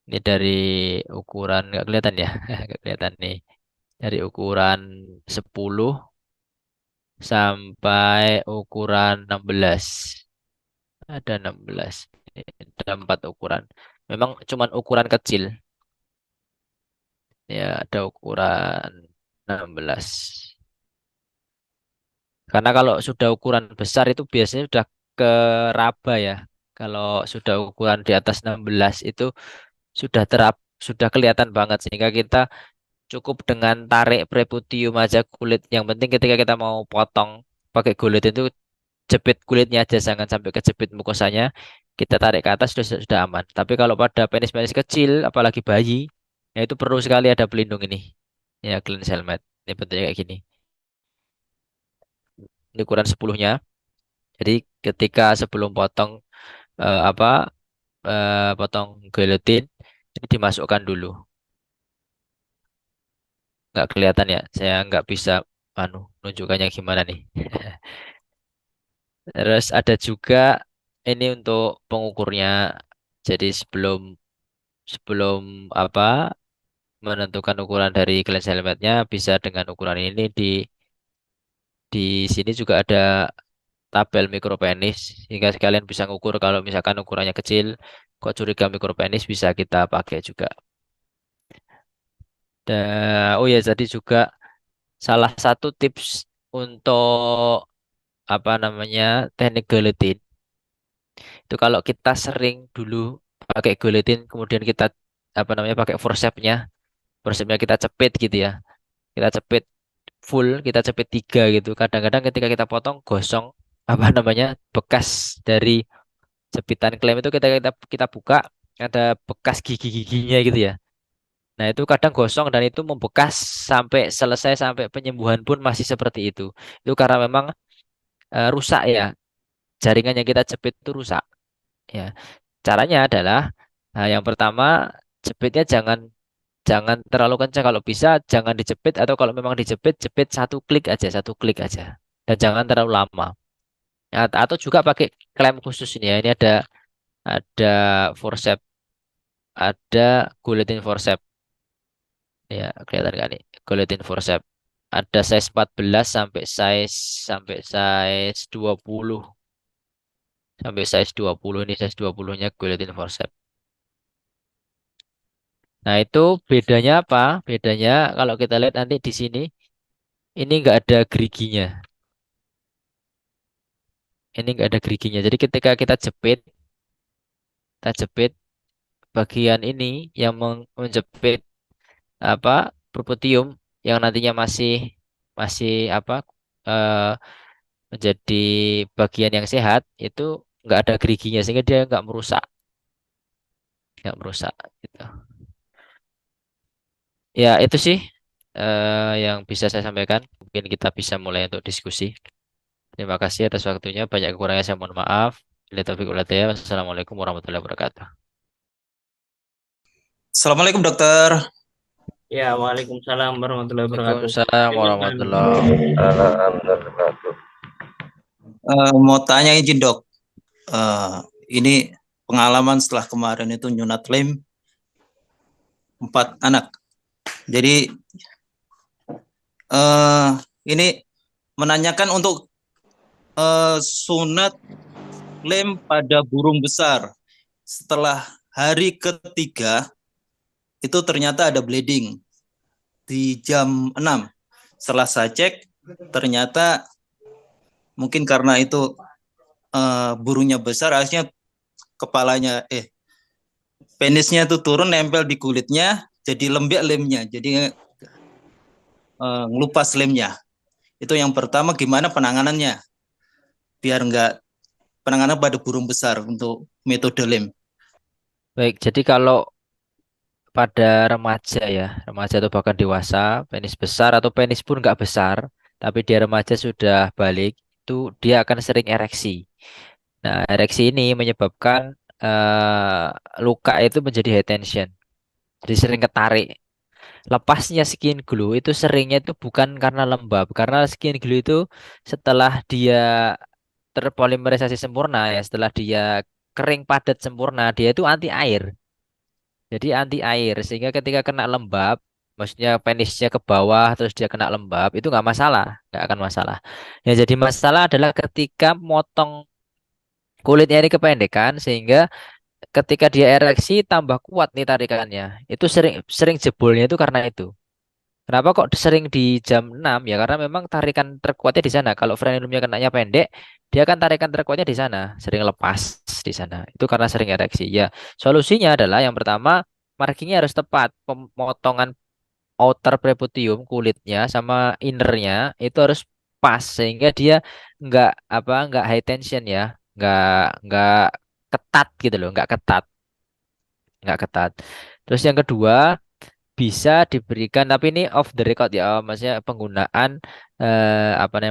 S1: Ini dari ukuran nggak kelihatan ya? Nggak kelihatan nih. Dari ukuran 10 sampai ukuran 16. Ada 16. Ada 4 ukuran. Memang cuman ukuran kecil. Ya, ada ukuran 16. Karena kalau sudah ukuran besar itu biasanya sudah ke raba ya. Kalau sudah ukuran di atas 16 itu sudah sudah kelihatan banget sehingga kita cukup dengan tarik preputium aja kulit. Yang penting ketika kita mau potong pakai kulit itu jepit kulitnya aja, jangan sampai kejepit mukosanya. Kita tarik ke atas sudah aman. Tapi kalau pada penis-penis kecil, apalagi bayi, ya itu perlu sekali ada pelindung ini. Ya, clean helmet. Ini bentuknya kayak gini. Ini ukuran 10-nya. Jadi ketika sebelum potong eh, apa potong gelatin ini dimasukkan dulu. Nggak kelihatan ya. Saya nggak bisa nunjukkannya gimana nih. Terus ada juga ini untuk pengukurnya. Jadi sebelum sebelum apa menentukan ukuran dari glass helmetnya bisa dengan ukuran ini di sini juga ada tabel mikropenis hingga sekalian bisa ngukur kalau misalkan ukurannya kecil kok curiga mikropenis bisa kita pakai juga. Oh ya jadi juga salah satu tips untuk apa namanya teknik guillotine itu kalau kita sering dulu pakai guillotine kemudian kita apa namanya pakai forcepnya kita cepit gitu ya kita cepit full kita cepit tiga gitu kadang-kadang ketika kita potong gosong apa namanya bekas dari jepitan klem itu kita buka ada bekas gigi-giginya gitu ya. Nah, itu kadang gosong dan itu membekas sampai selesai sampai penyembuhan pun masih seperti itu. Itu karena memang rusak ya. Jaringan yang kita jepit itu rusak ya. Caranya adalah yang pertama jepitnya jangan jangan terlalu kencang kalau bisa jangan dijepit atau kalau memang dijepit jepit satu klik aja dan jangan terlalu lama. Atau juga pakai klem khusus ini ya. Ini ada forceps, ada guillotine forceps. Ya, kelihatan kan nih. Guillotine forceps. Ada size 14 sampai size 20. Sampai size 20 ini size 20-nya guillotine forceps. Nah, itu bedanya apa? Bedanya kalau kita lihat nanti di sini ini enggak ada geriginya. Ini enggak ada geriginya. Jadi ketika kita jepit bagian ini yang menjepit apa propetium yang nantinya masih masih apa eh, menjadi bagian yang sehat itu nggak ada geriginya sehingga dia nggak merusak gitu. Ya itu sih yang bisa saya sampaikan. Mungkin kita bisa mulai untuk diskusi. Terima kasih atas waktunya. Banyak kekurangannya saya mohon maaf. Bila taufiq wal hidayah. Wassalamualaikum warahmatullahi wabarakatuh.
S3: Assalamualaikum dokter.
S4: Ya, Waalaikumsalam warahmatullahi wabarakatuh.
S1: Waalaikumsalam
S4: Silakan.
S1: warahmatullahi.
S3: Mau tanya izin dok. Ini pengalaman setelah kemarin itu nyunat lem 4 anak. Jadi ini menanyakan untuk sunat lem pada burung besar. Setelah hari ketiga itu ternyata ada bleeding di jam 6. Setelah saya cek ternyata mungkin karena itu burungnya besar, harusnya kepalanya penisnya itu turun nempel di kulitnya, jadi lembek lemnya, jadi ngelupas lemnya. Itu yang pertama, gimana penanganannya biar enggak penanganan pada burung besar untuk metode lem.
S1: Baik, jadi kalau pada remaja ya, remaja atau bahkan dewasa, penis besar atau penis pun nggak besar, tapi dia remaja sudah balik, itu dia akan sering ereksi. Nah, ereksi ini menyebabkan luka itu menjadi high tension, jadi sering ketarik. Lepasnya skin glue itu seringnya itu bukan karena lembab, karena skin glue itu setelah dia terpolimerisasi sempurna ya, setelah dia kering padat sempurna, dia itu anti air. Jadi anti air sehingga ketika kena lembab, maksudnya penisnya ke bawah terus dia kena lembab itu nggak akan masalah. Yang jadi masalah adalah ketika motong kulitnya ini kependekan sehingga ketika dia ereksi tambah kuat nih tarikannya. Itu sering sering jebolnya itu karena itu. Kenapa kok sering di jam 6? Ya karena memang tarikan terkuatnya di sana. Kalau frenulumnya kenanya pendek, dia kan tarikan terkuatnya di sana, sering lepas di sana. Itu karena sering ereksi. Ya, solusinya adalah yang pertama, markingnya harus tepat. Pemotongan outer preputium kulitnya sama innernya itu harus pas sehingga dia nggak nggak high tension ya, nggak nggak ketat gitu loh, nggak ketat. Terus yang kedua bisa diberikan tapi ini off the record ya maksudnya penggunaan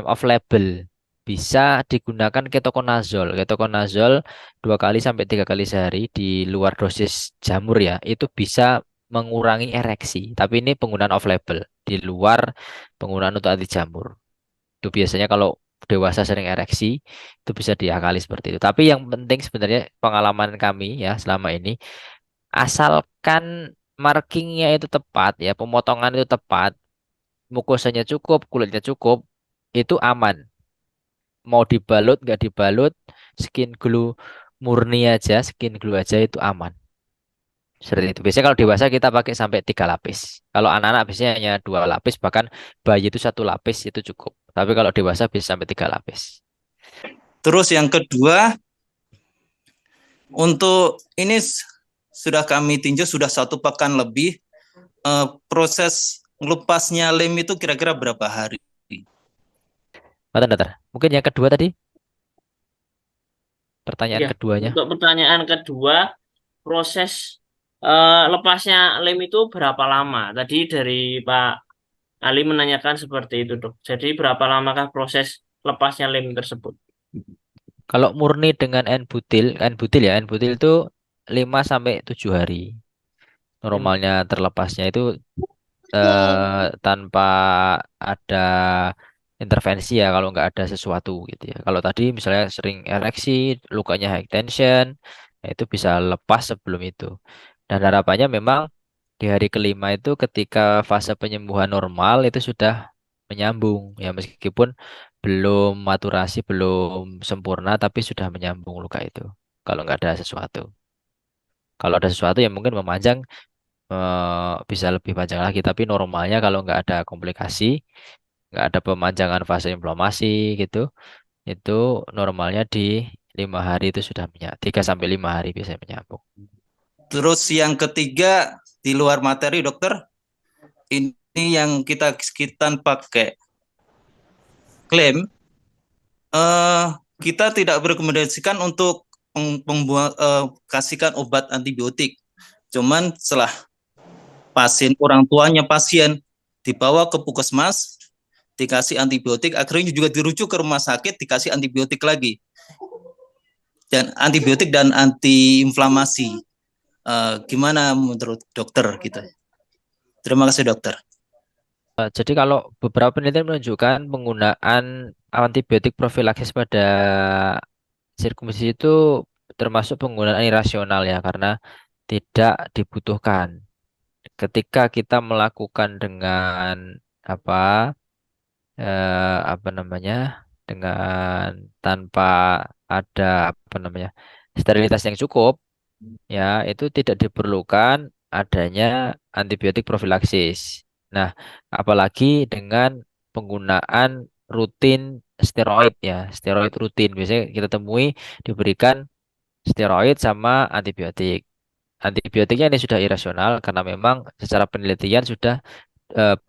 S1: off label bisa digunakan ketoconazole 2 kali sampai 3 kali sehari di luar dosis jamur ya itu bisa mengurangi ereksi tapi ini penggunaan off label di luar penggunaan untuk anti jamur itu biasanya kalau dewasa sering ereksi, itu bisa diakali seperti itu. Tapi yang penting sebenarnya pengalaman kami ya selama ini, asalkan markingnya itu tepat ya, pemotongan itu tepat, mukosanya cukup, kulitnya cukup, itu aman. Mau dibalut nggak dibalut, skin glue murni aja, skin glue aja itu aman. Seperti itu. Biasanya kalau dewasa kita pakai sampai 3 lapis. Kalau anak-anak biasanya hanya 2 lapis, bahkan bayi itu 1 lapis itu cukup. Tapi kalau dewasa bisa sampai 3 lapis.
S3: Terus yang kedua, untuk ini sudah kami tinjau sudah 1 pekan lebih. Proses ngelupasnya lem itu kira-kira berapa hari?
S1: Bentar. Mungkin yang kedua tadi, pertanyaan
S4: Ya,
S1: keduanya.
S4: untuk pertanyaan kedua, proses lepasnya lem itu berapa lama? Tadi dari Pak Ali menanyakan seperti itu, Dok. Jadi berapa lamakah proses lepasnya lem tersebut?
S1: Kalau murni dengan N-butil ya, N-butil itu 5 sampai 7 hari. Normalnya terlepasnya itu tanpa ada intervensi ya kalau nggak ada sesuatu gitu ya. Kalau tadi misalnya sering ereksi, lukanya high tension, nah itu bisa lepas sebelum itu. Dan harapannya memang di hari kelima itu ketika fase penyembuhan normal itu sudah menyambung ya meskipun belum maturasi, belum sempurna tapi sudah menyambung luka itu. Kalau nggak ada sesuatu. Kalau ada sesuatu yang mungkin memanjang bisa lebih panjang lagi tapi normalnya kalau nggak ada komplikasi nggak ada pemanjangan fase inflamasi gitu itu normalnya di 5 hari itu sudah 3 sampai 5 hari biasanya menyambung.
S3: Terus yang ketiga, di luar materi dokter, ini yang kita pakai klaim, kita tidak merekomendasikan untuk kasihkan obat antibiotik. Cuman setelah orang tuanya pasien dibawa ke puskesmas, dikasih antibiotik, akhirnya juga dirujuk ke rumah sakit, dikasih antibiotik lagi. Dan antibiotik dan antiinflamasi. Gimana menurut dokter gitu? Terima kasih dokter.
S1: Jadi kalau beberapa penelitian menunjukkan penggunaan antibiotik profilaksis pada sirkumsisi itu termasuk penggunaan irasional ya karena tidak dibutuhkan. Ketika kita melakukan dengan apa apa namanya dengan tanpa ada apa namanya sterilitas yang cukup ya itu tidak diperlukan adanya antibiotik profilaksis. Nah, apalagi dengan penggunaan rutin steroid ya, steroid rutin biasanya kita temui diberikan steroid sama antibiotik. Antibiotiknya ini sudah irasional karena memang secara penelitian sudah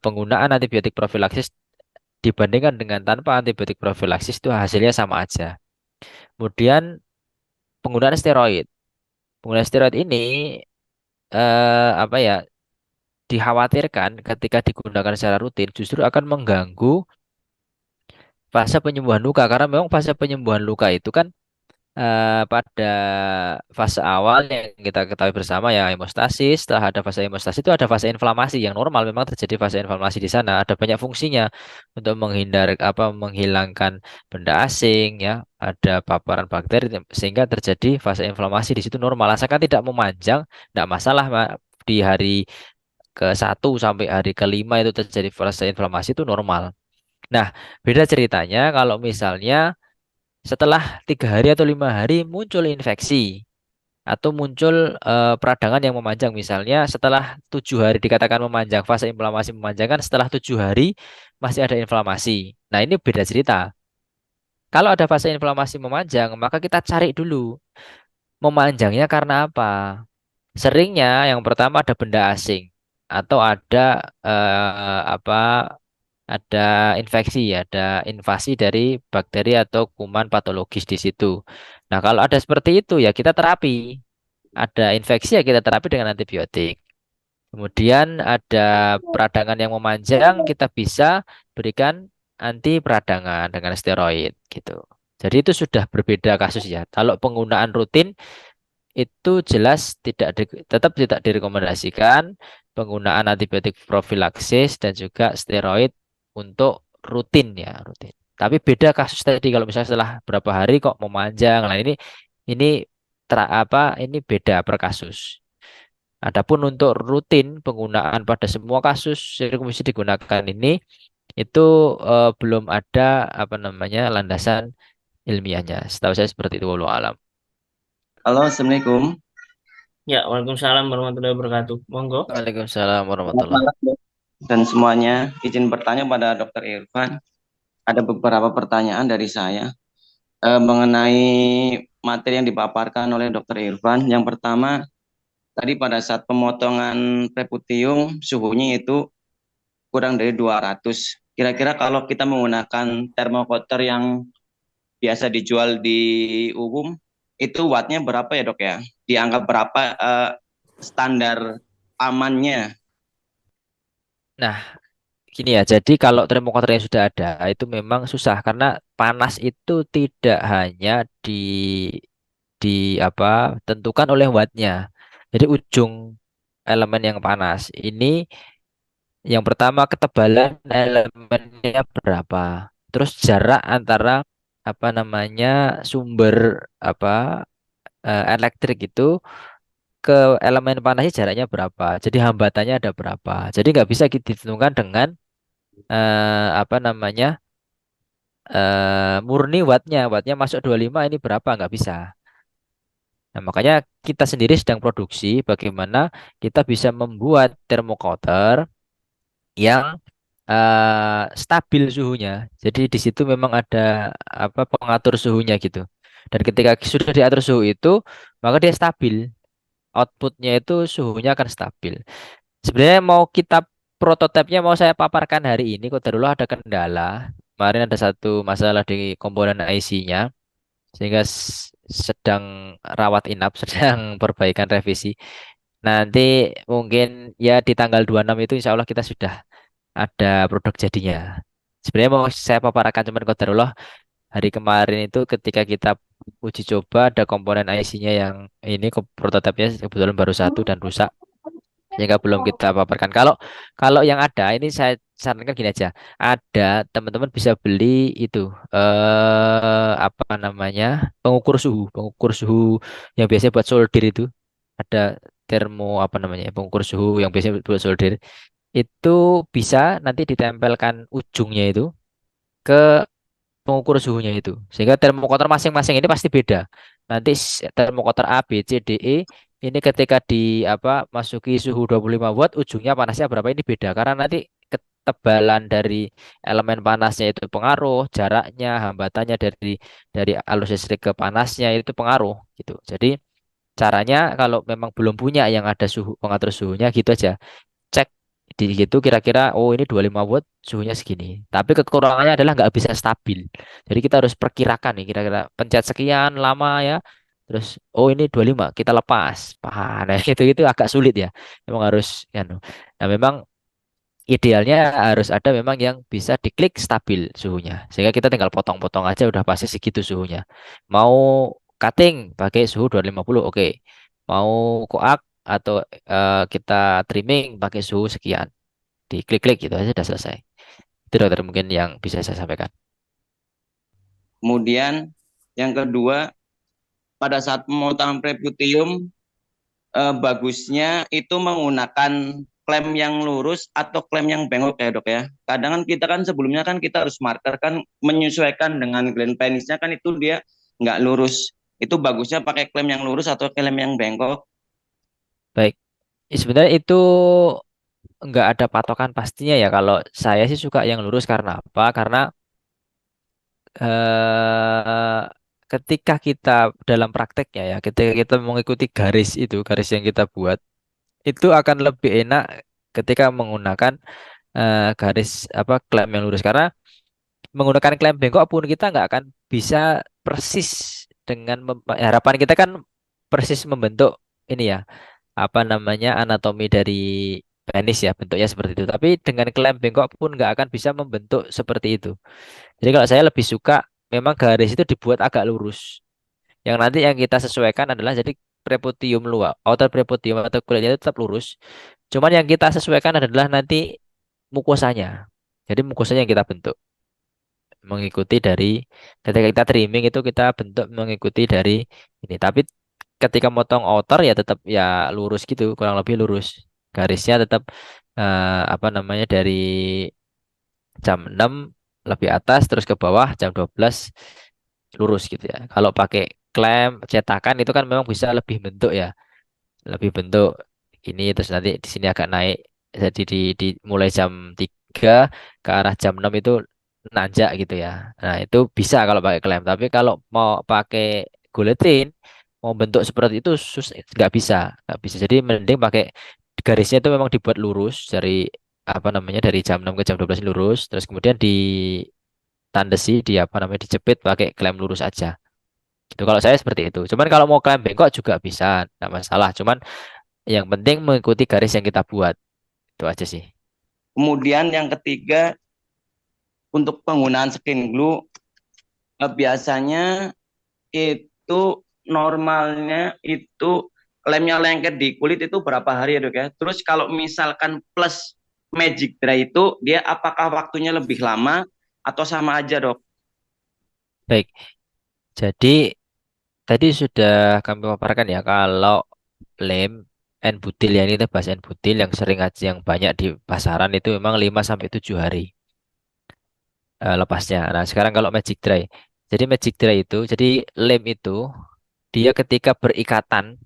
S1: penggunaan antibiotik profilaksis dibandingkan dengan tanpa antibiotik profilaksis itu hasilnya sama aja. Kemudian penggunaan steroid. Penggunaan steroid ini apa ya dikhawatirkan ketika digunakan secara rutin justru akan mengganggu fase penyembuhan luka karena memang fase penyembuhan luka itu kan pada fase awal yang kita ketahui bersama ya hemostasis. Setelah ada fase hemostasis itu ada fase inflamasi yang normal memang terjadi fase inflamasi di sana. Ada banyak fungsinya untuk menghilangkan benda asing ya. Ada paparan bakteri sehingga terjadi fase inflamasi di situ normal. Asalkan tidak memanjang, tidak masalah di hari ke 1 sampai hari ke 5 itu terjadi fase inflamasi itu normal. Nah, beda ceritanya kalau misalnya setelah 3 hari atau 5 hari muncul infeksi atau muncul peradangan yang memanjang, misalnya setelah 7 hari dikatakan memanjang, fase inflamasi memanjang kan setelah 7 hari masih ada inflamasi. Nah, ini beda cerita. Kalau ada fase inflamasi memanjang, maka kita cari dulu memanjangnya karena apa. Seringnya yang pertama ada benda asing atau ada apa ada infeksi, ada invasi dari bakteri atau kuman patologis di situ. Nah, kalau ada seperti itu ya kita terapi. Ada infeksi ya kita terapi dengan antibiotik. Kemudian ada peradangan yang memanjang, kita bisa berikan anti peradangan dengan steroid gitu. Jadi itu sudah berbeda kasus ya. Kalau penggunaan rutin itu jelas tetap tidak direkomendasikan penggunaan antibiotik profilaksis dan juga steroid untuk rutin ya, rutin. Tapi beda kasus tadi kalau misalnya setelah berapa hari kok memanjang. Nah, ini ini beda per kasus. Adapun untuk rutin penggunaan pada semua kasus sirkumsisi digunakan ini itu belum ada apa namanya landasan ilmiahnya. Setahu saya seperti itu wallahu alam.
S2: Halo, Assalamualaikum.
S4: Ya, Waalaikumsalam warahmatullahi wabarakatuh. Monggo.
S1: Waalaikumsalam
S2: Selamat
S1: warahmatullahi.
S2: malam, Dok. Dan semuanya, izin bertanya pada Dokter Irfan. Ada beberapa pertanyaan dari saya mengenai materi yang dipaparkan oleh Dokter Irfan. Yang pertama, tadi pada saat pemotongan preputium, suhunya itu kurang dari 200. Kira-kira kalau kita menggunakan termokoter yang biasa dijual di umum, itu wattnya berapa ya, Dok ya? Dianggap berapa standar amannya?
S1: Nah, gini ya, jadi kalau termokoter yang sudah ada itu memang susah karena panas itu tidak hanya di apa tentukan oleh wattnya. Jadi ujung elemen yang panas ini yang pertama ketebalan elemennya berapa, terus jarak antara apa namanya sumber apa elektrik itu ke elemen panasnya jaraknya berapa. Jadi hambatannya ada berapa. Jadi nggak bisa ditentukan dengan apa namanya murni wattnya. Wattnya masuk 25 ini berapa nggak bisa. Nah, makanya kita sendiri sedang produksi bagaimana kita bisa membuat termocounter yang stabil suhunya. Jadi di situ memang ada apa pengatur suhunya gitu. Dan ketika sudah diatur suhu itu, maka dia stabil. Outputnya itu suhunya akan stabil. Sebenarnya mau kita prototipenya mau saya paparkan hari ini, kok dulu ada kendala. Kemarin ada satu masalah di komponen IC-nya, sehingga sedang rawat inap, sedang perbaikan revisi. Nanti mungkin ya di tanggal 26 itu insya Allah kita sudah ada produk jadinya. Sebenarnya mau saya paparkan cuman qadarullah hari kemarin itu ketika kita uji coba ada komponen IC-nya yang ini prototipenya kebetulan baru satu dan rusak sehingga belum kita paparkan. Kalau kalau yang ada ini saya sarankan gini aja. Ada teman-teman bisa beli itu apa namanya? Pengukur suhu yang biasanya buat solder itu. Ada termo apa namanya? Pengukur suhu yang biasanya buat solder itu bisa nanti ditempelkan ujungnya itu ke pengukur suhunya itu. Sehingga termokoter masing-masing ini pasti beda. Nanti termokoter A, B, C, D, E ini ketika di apa masuki suhu 25 watt ujungnya panasnya berapa ini beda karena nanti ketebalan dari elemen panasnya itu pengaruh, jaraknya, hambatannya dari arus listrik ke panasnya itu pengaruh gitu. Jadi caranya kalau memang belum punya yang ada suhu pengatur suhunya gitu aja cek di gitu kira-kira oh ini 25 watt suhunya segini. Tapi kekurangannya adalah nggak bisa stabil. Jadi kita harus perkirakan nih kira-kira pencet sekian lama ya. Terus oh ini 25 kita lepas. Nah itu agak sulit ya. Memang harus ya. Nah memang idealnya harus ada memang yang bisa diklik stabil suhunya. Sehingga kita tinggal potong-potong aja udah pasti segitu suhunya. Mau cutting pakai suhu 250 oke. Mau koak atau kita trimming pakai suhu sekian. Diklik-klik gitu aja sudah selesai. Itu dokter mungkin yang bisa saya sampaikan.
S2: Kemudian yang kedua, pada saat pemotongan preputium, bagusnya itu menggunakan klem yang lurus atau klem yang bengkok ya dok ya. Kadang kan kita kan sebelumnya kan kita harus marker kan menyesuaikan dengan gland penisnya kan itu dia nggak lurus. Itu bagusnya pakai klem yang lurus atau klem yang bengkok.
S1: Baik. Sebenarnya itu nggak ada patokan pastinya ya. Kalau saya sih suka yang lurus karena apa? Karena eh, ketika kita dalam prakteknya ya, ketika kita mengikuti garis itu, garis yang kita buat, itu akan lebih enak ketika menggunakan garis apa klem yang lurus. Karena menggunakan klem bengkok pun kita nggak akan bisa persis dengan harapan kita kan persis membentuk ini ya apa namanya anatomi dari penis ya bentuknya seperti itu. Tapi dengan klem bengkok pun nggak akan bisa membentuk seperti itu. Jadi kalau saya lebih suka memang garis itu dibuat agak lurus. Yang nanti yang kita sesuaikan adalah jadi preputium luar, outer preputium atau kulitnya itu tetap lurus. Cuman yang kita sesuaikan adalah nanti mukosanya. Jadi mukosanya yang kita bentuk. mengikuti dari ketika kita trimming itu kita bentuk mengikuti dari ini. Tapi ketika motong outer ya tetap ya lurus gitu, kurang lebih lurus. Garisnya tetap apa namanya dari jam 6 lebih atas terus ke bawah jam 12 lurus gitu ya. Kalau pakai klem cetakan itu kan memang bisa lebih bentuk ya, lebih bentuk ini terus nanti di sini agak naik. Jadi di mulai jam 3 ke arah jam 6 itu nanjak gitu ya. Nah, itu bisa kalau pakai klem. Tapi kalau mau pakai guillotine, mau bentuk seperti itu nggak bisa, nggak bisa. Jadi mending pakai garisnya itu memang dibuat lurus dari apa namanya dari jam 6 ke jam 12 lurus, terus kemudian ditandesi di apa namanya dijepit pakai klem lurus aja. Itu kalau saya seperti itu. Cuman kalau mau klem bengkok juga bisa, nggak masalah. Cuman yang penting mengikuti garis yang kita buat. Itu aja sih.
S2: Kemudian yang ketiga, untuk penggunaan skin glue, biasanya itu normalnya itu lemnya lengket di kulit itu berapa hari ya dok ya? Terus kalau misalkan plus magic dry itu dia apakah waktunya lebih lama atau sama aja dok?
S1: Baik. Jadi tadi sudah kami paparkan ya kalau lem N butil ya ini kita bahas N butil yang sering aja yang banyak di pasaran itu memang 5 sampai 7 hari lepasnya. Nah, sekarang kalau magic dry. Jadi magic dry itu jadi lem itu dia ketika berikatan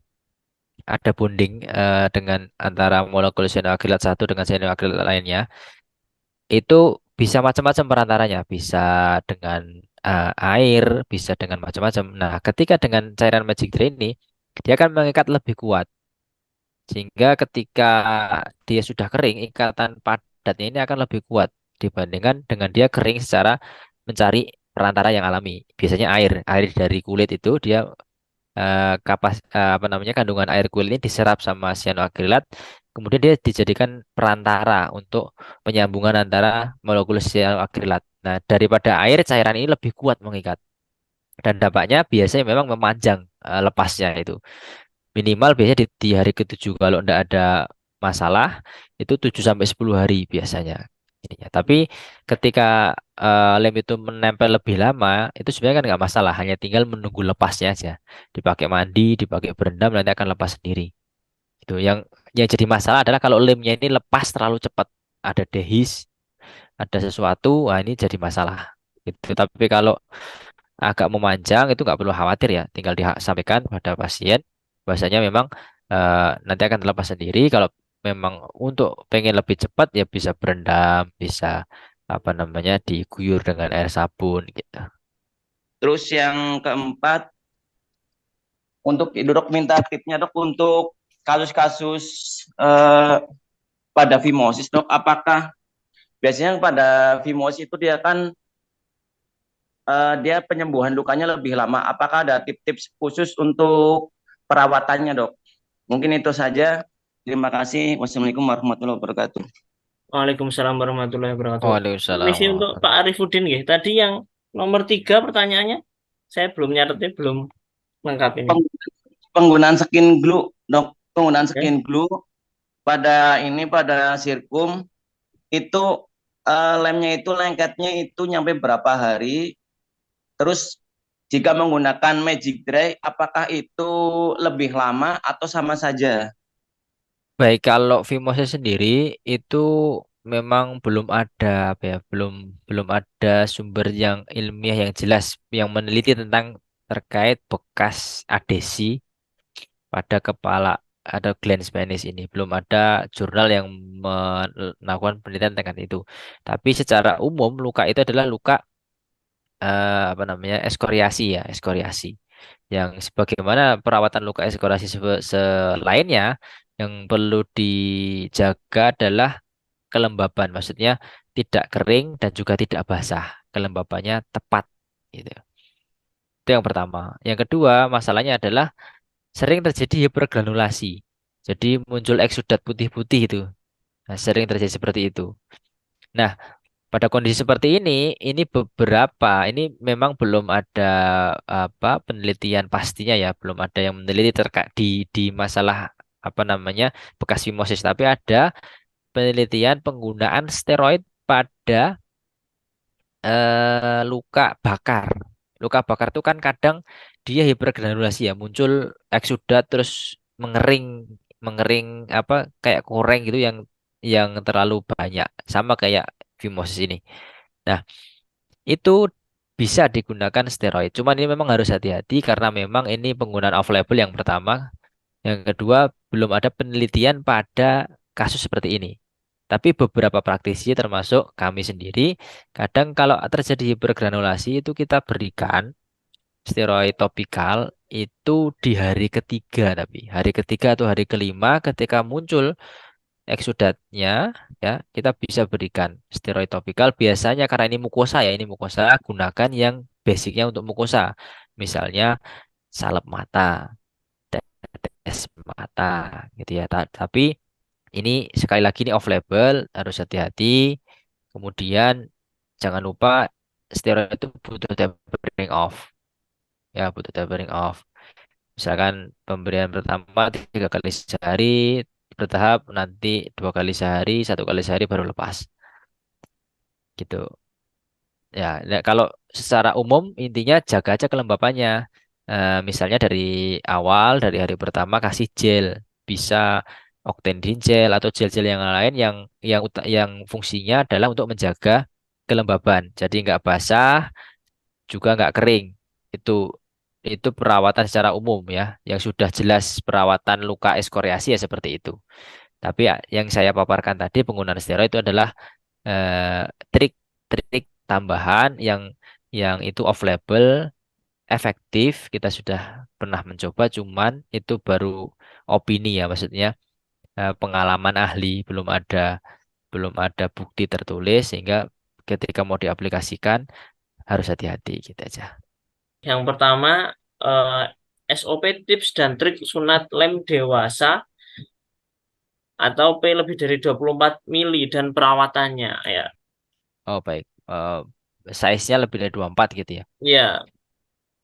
S1: ada bonding dengan antara molekul cyanoacrylate satu dengan cyanoacrylate lainnya itu bisa macam-macam perantaranya, bisa dengan air, bisa dengan macam-macam. Nah, ketika dengan cairan magic dry ini dia akan mengikat lebih kuat. Sehingga ketika dia sudah kering, ikatan padatnya ini akan lebih kuat dibandingkan dengan dia kering secara mencari perantara yang alami. Biasanya air dari kulit itu dia apa namanya kandungan air kulit ini diserap sama cyanoacrylate, kemudian dia dijadikan perantara untuk penyambungan antara molekul cyanoacrylate. Nah, daripada air cairan ini lebih kuat mengikat dan dampaknya biasanya memang memanjang lepasnya itu. Minimal biasanya di hari ketujuh kalau tidak ada masalah itu 7 sampai 10 hari biasanya ininya. Tapi ketika lem itu menempel lebih lama itu sebenarnya kan nggak masalah, hanya tinggal menunggu lepasnya aja. Dipakai mandi, dipakai berendam nanti akan lepas sendiri. Itu yang jadi masalah adalah kalau lemnya ini lepas terlalu cepat, ada dehis, ada sesuatu, wah ini jadi masalah. Gitu. Tapi kalau agak memanjang itu nggak perlu khawatir ya, tinggal disampaikan pada pasien bahwasanya memang nanti akan terlepas sendiri. Kalau memang untuk pengen lebih cepat ya bisa berendam, bisa apa namanya diguyur dengan air sabun gitu.
S2: Terus yang keempat, untuk dok minta tipsnya dok untuk kasus-kasus eh, pada fimosis dok, apakah biasanya pada fimosis itu dia kan dia penyembuhan lukanya lebih lama. Apakah ada tips-tips khusus untuk perawatannya dok? Mungkin itu saja. Terima kasih. Wassalamualaikum warahmatullahi wabarakatuh.
S4: Waalaikumsalam warahmatullahi wabarakatuh.
S1: Waalaikumsalam
S4: Permisi untuk Pak
S1: warahmatullahi.
S4: Arifudin nggih. Tadi yang nomor 3 pertanyaannya saya belum nyatetnya belum lengkap ini.
S2: Penggunaan skin glue dok, penggunaan
S4: Oke.
S2: skin glue pada sirkum itu lemnya itu lengketnya itu nyampe berapa hari? Terus jika menggunakan magic dry, apakah itu lebih lama atau sama saja?
S1: Baik, kalau Vimose sendiri itu memang belum ada apa ya, belum belum ada sumber yang ilmiah yang jelas yang meneliti tentang terkait bekas adesi pada kepala ada Glenn Spanish ini. Belum ada jurnal yang melakukan penelitian tentang itu. Tapi secara umum luka itu adalah luka apa namanya eskoriasi ya, eskoriasi. Yang sebagaimana perawatan luka eskoriasi selainnya yang perlu dijaga adalah kelembaban, maksudnya tidak kering dan juga tidak basah, kelembabannya tepat gitu. Itu yang pertama. Yang kedua, masalahnya adalah sering terjadi hipergranulasi. Jadi muncul eksudat putih-putih itu. Nah, sering terjadi seperti itu. Nah, pada kondisi seperti ini ini memang belum ada apa penelitian pastinya ya, belum ada yang meneliti terkait di masalah apa namanya bekas fimosis, tapi ada penelitian penggunaan steroid pada luka bakar. Luka bakar itu kan kadang dia hipergranulasi ya, muncul eksudat terus mengering, mengering apa kayak koreng gitu yang terlalu banyak, sama kayak fimosis ini. Nah, itu bisa digunakan steroid. Cuman ini memang harus hati-hati karena memang ini penggunaan off label yang pertama. Yang kedua, belum ada penelitian pada kasus seperti ini. Tapi beberapa praktisi termasuk kami sendiri, kadang kalau terjadi hipergranulasi itu kita berikan steroid topikal itu di hari ketiga, tapi hari ketiga atau hari kelima ketika muncul eksudatnya, ya kita bisa berikan steroid topikal. Biasanya karena ini mukosa ya, ini mukosa, gunakan yang basicnya untuk mukosa. Misalnya salep mata, tes mata gitu ya. Tapi ini sekali lagi ini off label, harus hati-hati. Kemudian jangan lupa steroid itu butuh tapering off, ya butuh tapering off. Misalkan pemberian pertama 3 kali sehari, bertahap nanti 2 kali sehari, 1 kali sehari baru lepas. Gitu. Ya, nah, kalau secara umum intinya jaga aja kelembapannya. Misalnya dari awal, dari hari pertama kasih gel, bisa Octandin gel atau gel-gel yang lain yang fungsinya adalah untuk menjaga kelembaban. Jadi nggak basah, juga nggak kering. Itu itu perawatan secara umum ya, yang sudah jelas perawatan luka ekskoriasi ya seperti itu. Tapi ya, yang saya paparkan tadi penggunaan steroid itu adalah trik-trik tambahan yang itu off label, efektif. Kita sudah pernah mencoba, cuman itu baru opini ya, maksudnya pengalaman ahli, belum ada bukti tertulis sehingga ketika mau diaplikasikan harus hati-hati gitu aja.
S4: Yang pertama, eh, SOP tips dan trik sunat lem dewasa atau P lebih dari 24 mili dan perawatannya ya.
S1: Oh baik. Size-nya lebih dari 24 gitu ya.
S4: Ya,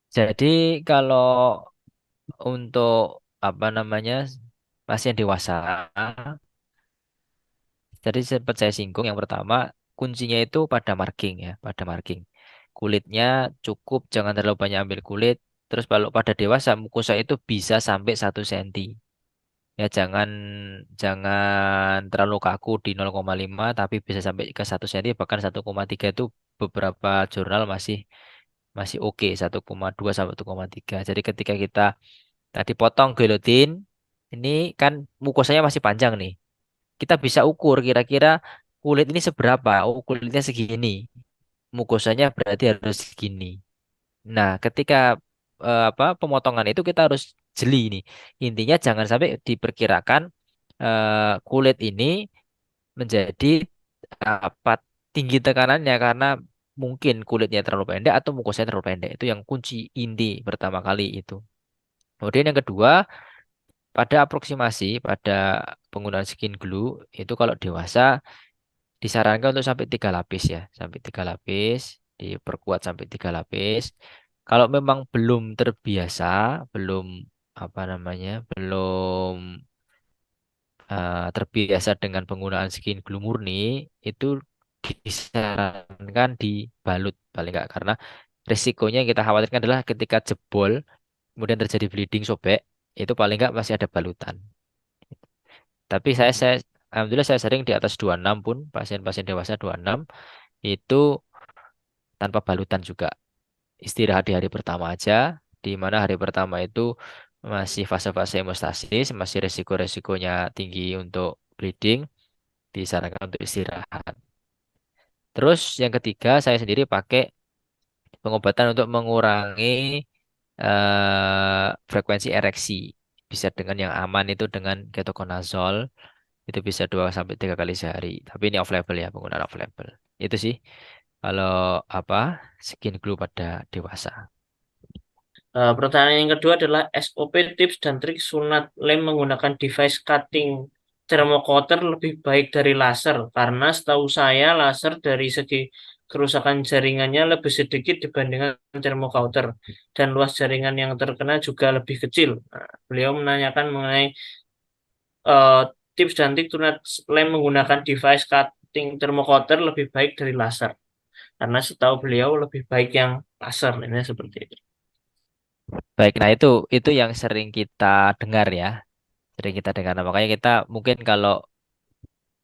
S1: Jadi kalau untuk apa namanya pasien dewasa, jadi sempat saya singgung yang pertama kuncinya itu pada marking ya, pada marking. Kulitnya cukup, jangan terlalu banyak ambil kulit. Terus kalau pada dewasa mukosa itu bisa sampai 1 cm. Ya jangan jangan terlalu kaku di 0,5 tapi bisa sampai ke 1 cm, bahkan 1,3 itu beberapa jurnal masih masih oke, 1,2 sampai 1,3. Jadi ketika kita tadi potong gelotin, ini kan mukosanya masih panjang nih. Kita bisa ukur kira-kira kulit ini seberapa. Oh, kulitnya segini. Mukosanya berarti harus segini. Nah, ketika pemotongan itu kita harus jeli nih. Intinya jangan sampai diperkirakan kulit ini menjadi apa tinggi tekanannya karena mungkin kulitnya terlalu pendek atau mukosanya terlalu pendek. Itu yang kunci inti pertama kali itu. Kemudian yang kedua, pada aproksimasi pada penggunaan skin glue itu kalau dewasa disarankan untuk sampai 3 lapis ya, sampai 3 lapis, diperkuat sampai 3 lapis. Kalau memang belum terbiasa, belum apa namanya, belum terbiasa dengan penggunaan skin glue murni, itu disarankan dibalut paling enggak karena risikonya yang kita khawatirkan adalah ketika jebol kemudian terjadi bleeding sobek, itu paling enggak masih ada balutan. Tapi saya alhamdulillah saya sering di atas 26 pun pasien-pasien dewasa 26 itu tanpa balutan juga. Istirahat di hari pertama aja, di mana hari pertama itu masih fase-fase hemostasis, masih resiko-resikonya tinggi untuk bleeding, disarankan untuk istirahat. Terus yang ketiga saya sendiri pakai pengobatan untuk mengurangi frekuensi ereksi. Bisa dengan yang aman itu dengan ketoconazole, itu bisa 2 sampai 3 kali sehari. Tapi ini off label ya, penggunaan off label. Itu sih kalau apa skin glue pada dewasa.
S4: pertanyaan yang kedua adalah SOP tips dan trik sunat lem menggunakan device cutting thermocoater lebih baik dari laser karena setahu saya laser dari segi kerusakan jaringannya lebih sedikit dibandingkan thermocoater dan luas jaringan yang terkena juga lebih kecil. Nah, beliau menanyakan mengenai eh, tips dan trik sunat lem menggunakan device cutting thermocoater lebih baik dari laser. Karena setahu beliau lebih baik yang laser, ini seperti itu.
S1: Baik, nah itu yang sering kita dengar ya, sering kita dengar. Nah, makanya kita mungkin kalau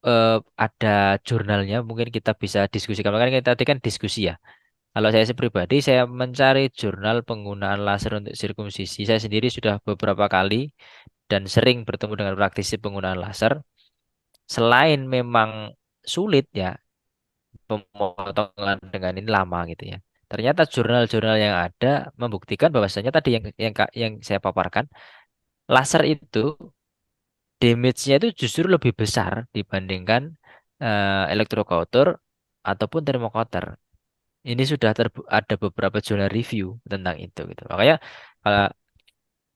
S1: eh, ada jurnalnya, mungkin kita bisa diskusikan. Makanya kita tadi kan diskusi ya. Kalau saya sih pribadi, saya mencari jurnal penggunaan laser untuk sirkumsisi. Saya sendiri sudah beberapa kali dan sering bertemu dengan praktisi penggunaan laser. Selain memang sulit ya, pemotongan dengan ini lama gitu ya. Ternyata jurnal-jurnal yang ada membuktikan bahwasanya tadi yang saya paparkan, laser itu damage-nya itu justru lebih besar dibandingkan elektrokauter ataupun termokauter. Ini sudah ada beberapa jurnal review tentang itu gitu. Makanya kalau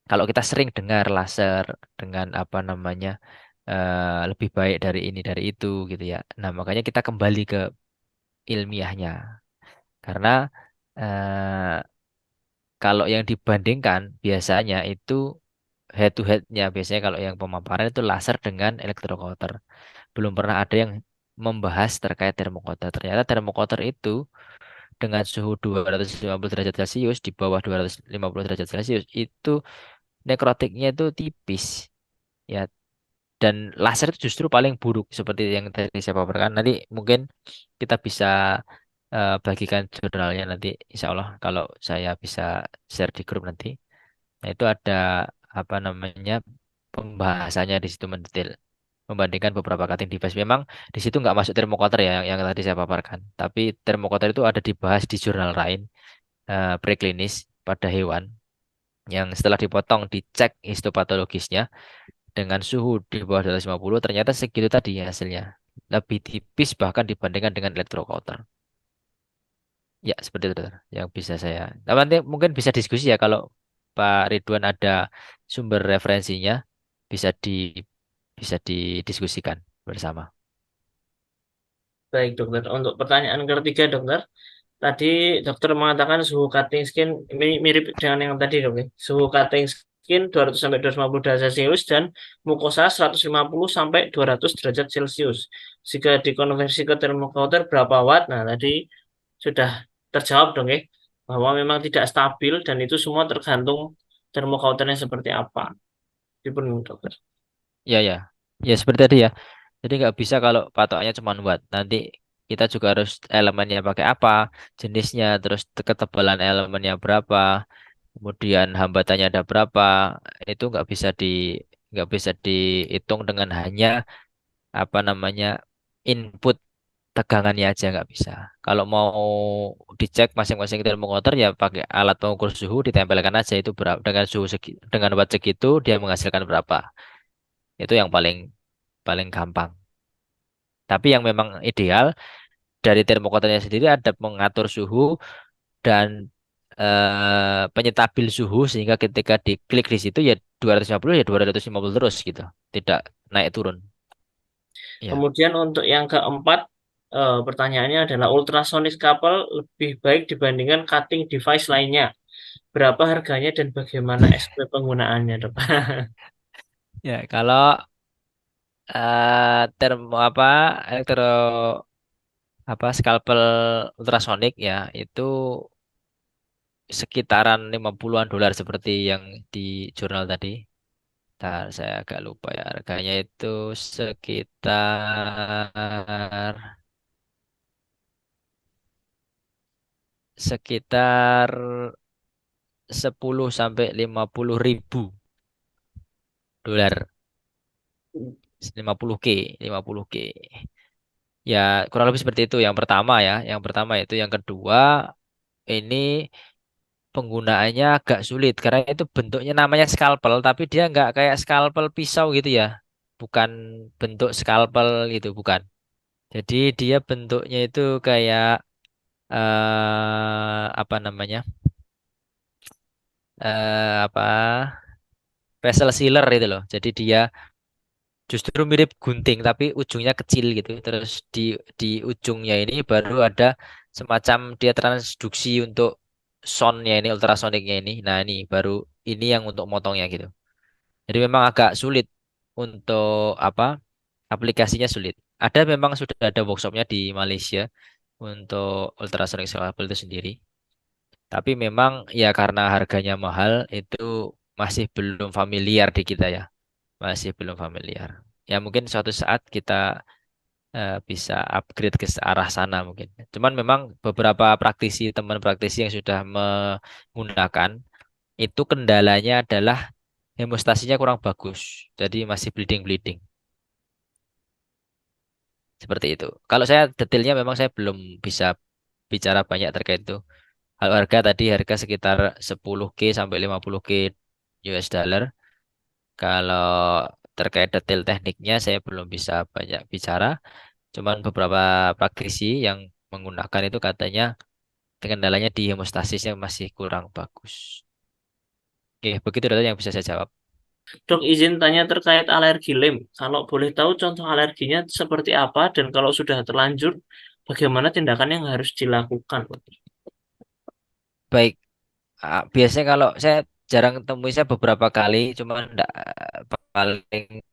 S1: kalau kita sering dengar laser dengan apa namanya lebih baik dari ini dari itu gitu ya. Nah, makanya kita kembali ke ilmiahnya. Karena eh, kalau yang dibandingkan biasanya itu head to headnya biasanya kalau yang pemaparan itu laser dengan elektrokauter. Belum pernah ada yang membahas terkait termokauter. Ternyata termokauter itu dengan suhu 250 derajat Celcius di bawah 250 derajat Celcius itu nekrotiknya itu tipis ya, dan laser itu justru paling buruk seperti yang tadi saya paparkan. Nanti mungkin kita bisa bagikan jurnalnya nanti insya Allah kalau saya bisa share di grup nanti. Nah, itu ada apa namanya pembahasannya di situ mendetail membandingkan beberapa cutting device. Memang di situ nggak masuk termocoupler ya yang tadi saya paparkan. Tapi termocoupler itu ada dibahas di jurnal lain preklinis pada hewan yang setelah dipotong dicek histopatologisnya dengan suhu di bawah 250 ternyata segitu tadi hasilnya. Lebih tipis bahkan dibandingkan dengan electrocauter. Ya, seperti itu Dokter, yang bisa saya. Nah, nanti mungkin bisa diskusi ya kalau Pak Ridwan ada sumber referensinya bisa bisa didiskusikan bersama.
S4: Baik, dokter. Untuk pertanyaan ketiga, dokter. Tadi dokter mengatakan suhu cutting skin mirip dengan yang tadi, dok, ya. Suhu cutting skin 200 sampai 250 derajat Celcius dan mukosa 150 sampai 200 derajat Celcius. Jika dikonversi ke termokauter berapa watt? Nah, tadi sudah terjawab dong ya, bahwa memang tidak stabil dan itu semua tergantung termokauternya seperti apa. Itu dokter.
S1: Ya, ya. Ya seperti tadi ya. Jadi nggak bisa kalau patokannya cuma watt. Nanti kita juga harus elemennya pakai apa, jenisnya, terus ketebalan elemennya berapa, kemudian hambatannya ada berapa. Itu nggak bisa dihitung dengan hanya apa namanya input tegangannya aja nggak bisa. Kalau mau dicek masing-masing termometer ya pakai alat pengukur suhu ditempelkan aja itu berapa dengan dengan watt segitu dia menghasilkan berapa. Itu yang paling paling gampang. Tapi yang memang ideal dari termokoternya sendiri ada mengatur suhu dan penyetabil suhu sehingga ketika diklik di situ ya 250 ya 250 terus gitu. Tidak naik turun. Ya.
S4: Kemudian untuk yang keempat, pertanyaannya adalah ultrasonic couple lebih baik dibandingkan cutting device lainnya. Berapa harganya dan bagaimana SOP penggunaannya, dok?
S1: Ya, kalau termo apa elektro apa scalpel ultrasonik ya itu sekitaran 50-an dolar seperti yang di jurnal tadi. Ntar saya agak lupa ya harganya itu sekitar sekitar 10 sampai 50.000 dolar. 50K, 50K. Ya, kurang lebih seperti itu yang pertama ya. Yang pertama itu yang kedua ini penggunaannya agak sulit karena itu bentuknya namanya scalpel tapi dia nggak kayak scalpel pisau gitu ya. Bukan bentuk scalpel gitu, bukan. Jadi dia bentuknya itu kayak apa namanya? Apa vessel sealer itu loh. Jadi dia justru mirip gunting tapi ujungnya kecil gitu. Terus di ujungnya ini baru ada semacam dia transduksi untuk soundnya ini ultrasoniknya ini. Nah ini baru ini yang untuk motongnya gitu. Jadi memang agak sulit untuk apa aplikasinya sulit. Ada memang sudah ada workshopnya di Malaysia untuk ultrasonic scalpel itu sendiri. Tapi memang ya karena harganya mahal itu masih belum familiar di kita ya, masih belum familiar. Ya mungkin suatu saat kita bisa upgrade ke arah sana mungkin. Cuman memang beberapa praktisi, teman praktisi yang sudah menggunakan itu kendalanya adalah hemostasinya kurang bagus. Jadi masih bleeding-bleeding. Seperti itu. Kalau saya detailnya memang saya belum bisa bicara banyak terkait itu. Kalau harga tadi harga sekitar 10K sampai 50K US dollar. Kalau terkait detail tekniknya saya belum bisa banyak bicara. Cuman beberapa praktisi yang menggunakan itu katanya kendalanya di hemostasisnya masih kurang bagus. Oke, begitu data yang bisa saya jawab.
S4: Dok, izin tanya terkait alergi lem. Kalau boleh tahu contoh alerginya seperti apa dan kalau sudah terlanjur, bagaimana tindakan yang harus dilakukan?
S1: Baik, biasanya kalau saya jarang temui saya beberapa kali, cuman enggak, paling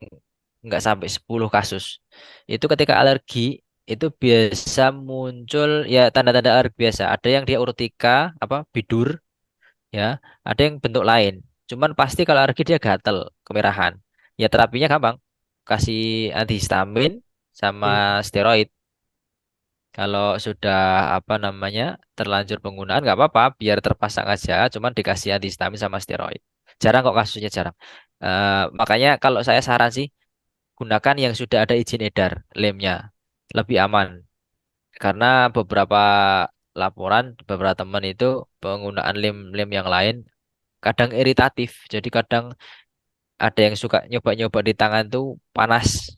S1: nggak sampai 10 kasus. Itu ketika alergi itu biasa muncul ya tanda-tanda alergi biasa. Ada yang dia urtika apa bidur ya, ada yang bentuk lain. Cuman pasti kalau alergi dia gatal, kemerahan. Ya terapinya gampang. Kasih antihistamin sama steroid. Kalau sudah apa namanya terlanjur penggunaan nggak apa-apa, biar terpasang aja. Cuman dikasih antihistamin sama steroid. Jarang kok kasusnya jarang. Makanya kalau saya saran sih gunakan yang sudah ada izin edar lemnya lebih aman karena beberapa laporan beberapa teman itu penggunaan lem yang lain kadang iritatif jadi kadang ada yang suka nyoba-nyoba di tangan tuh panas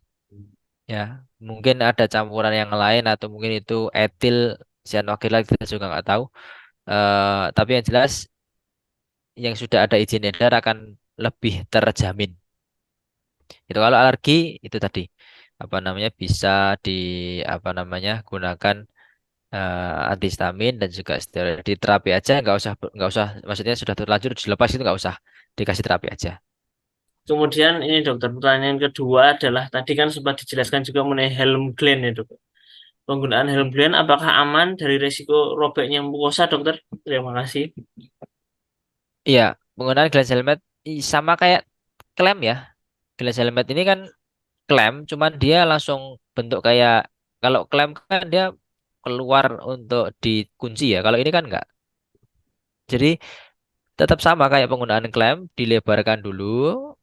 S1: ya mungkin ada campuran yang lain atau mungkin itu etil cyanoacrylate kita juga nggak tahu. Tapi yang jelas yang sudah ada izin edar akan lebih terjamin. Itu kalau alergi itu tadi apa namanya bisa di apa namanya gunakan antihistamin dan juga steroid di terapi aja nggak usah maksudnya sudah terlanjur dilepas itu nggak usah dikasih terapi aja.
S4: Kemudian ini dokter, pertanyaan kedua adalah tadi kan sempat dijelaskan juga mengenai Helmgren ya dok. Penggunaan Helmgren apakah aman dari risiko robeknya mukosa dokter? Terima kasih.
S1: Iya, penggunaan glass helmet sama kayak klem ya. Glass helmet ini kan klem, cuman dia langsung bentuk kayak kalau klem kan dia keluar untuk dikunci ya. Kalau ini kan enggak. Jadi tetap sama kayak penggunaan klem, dilebarkan dulu,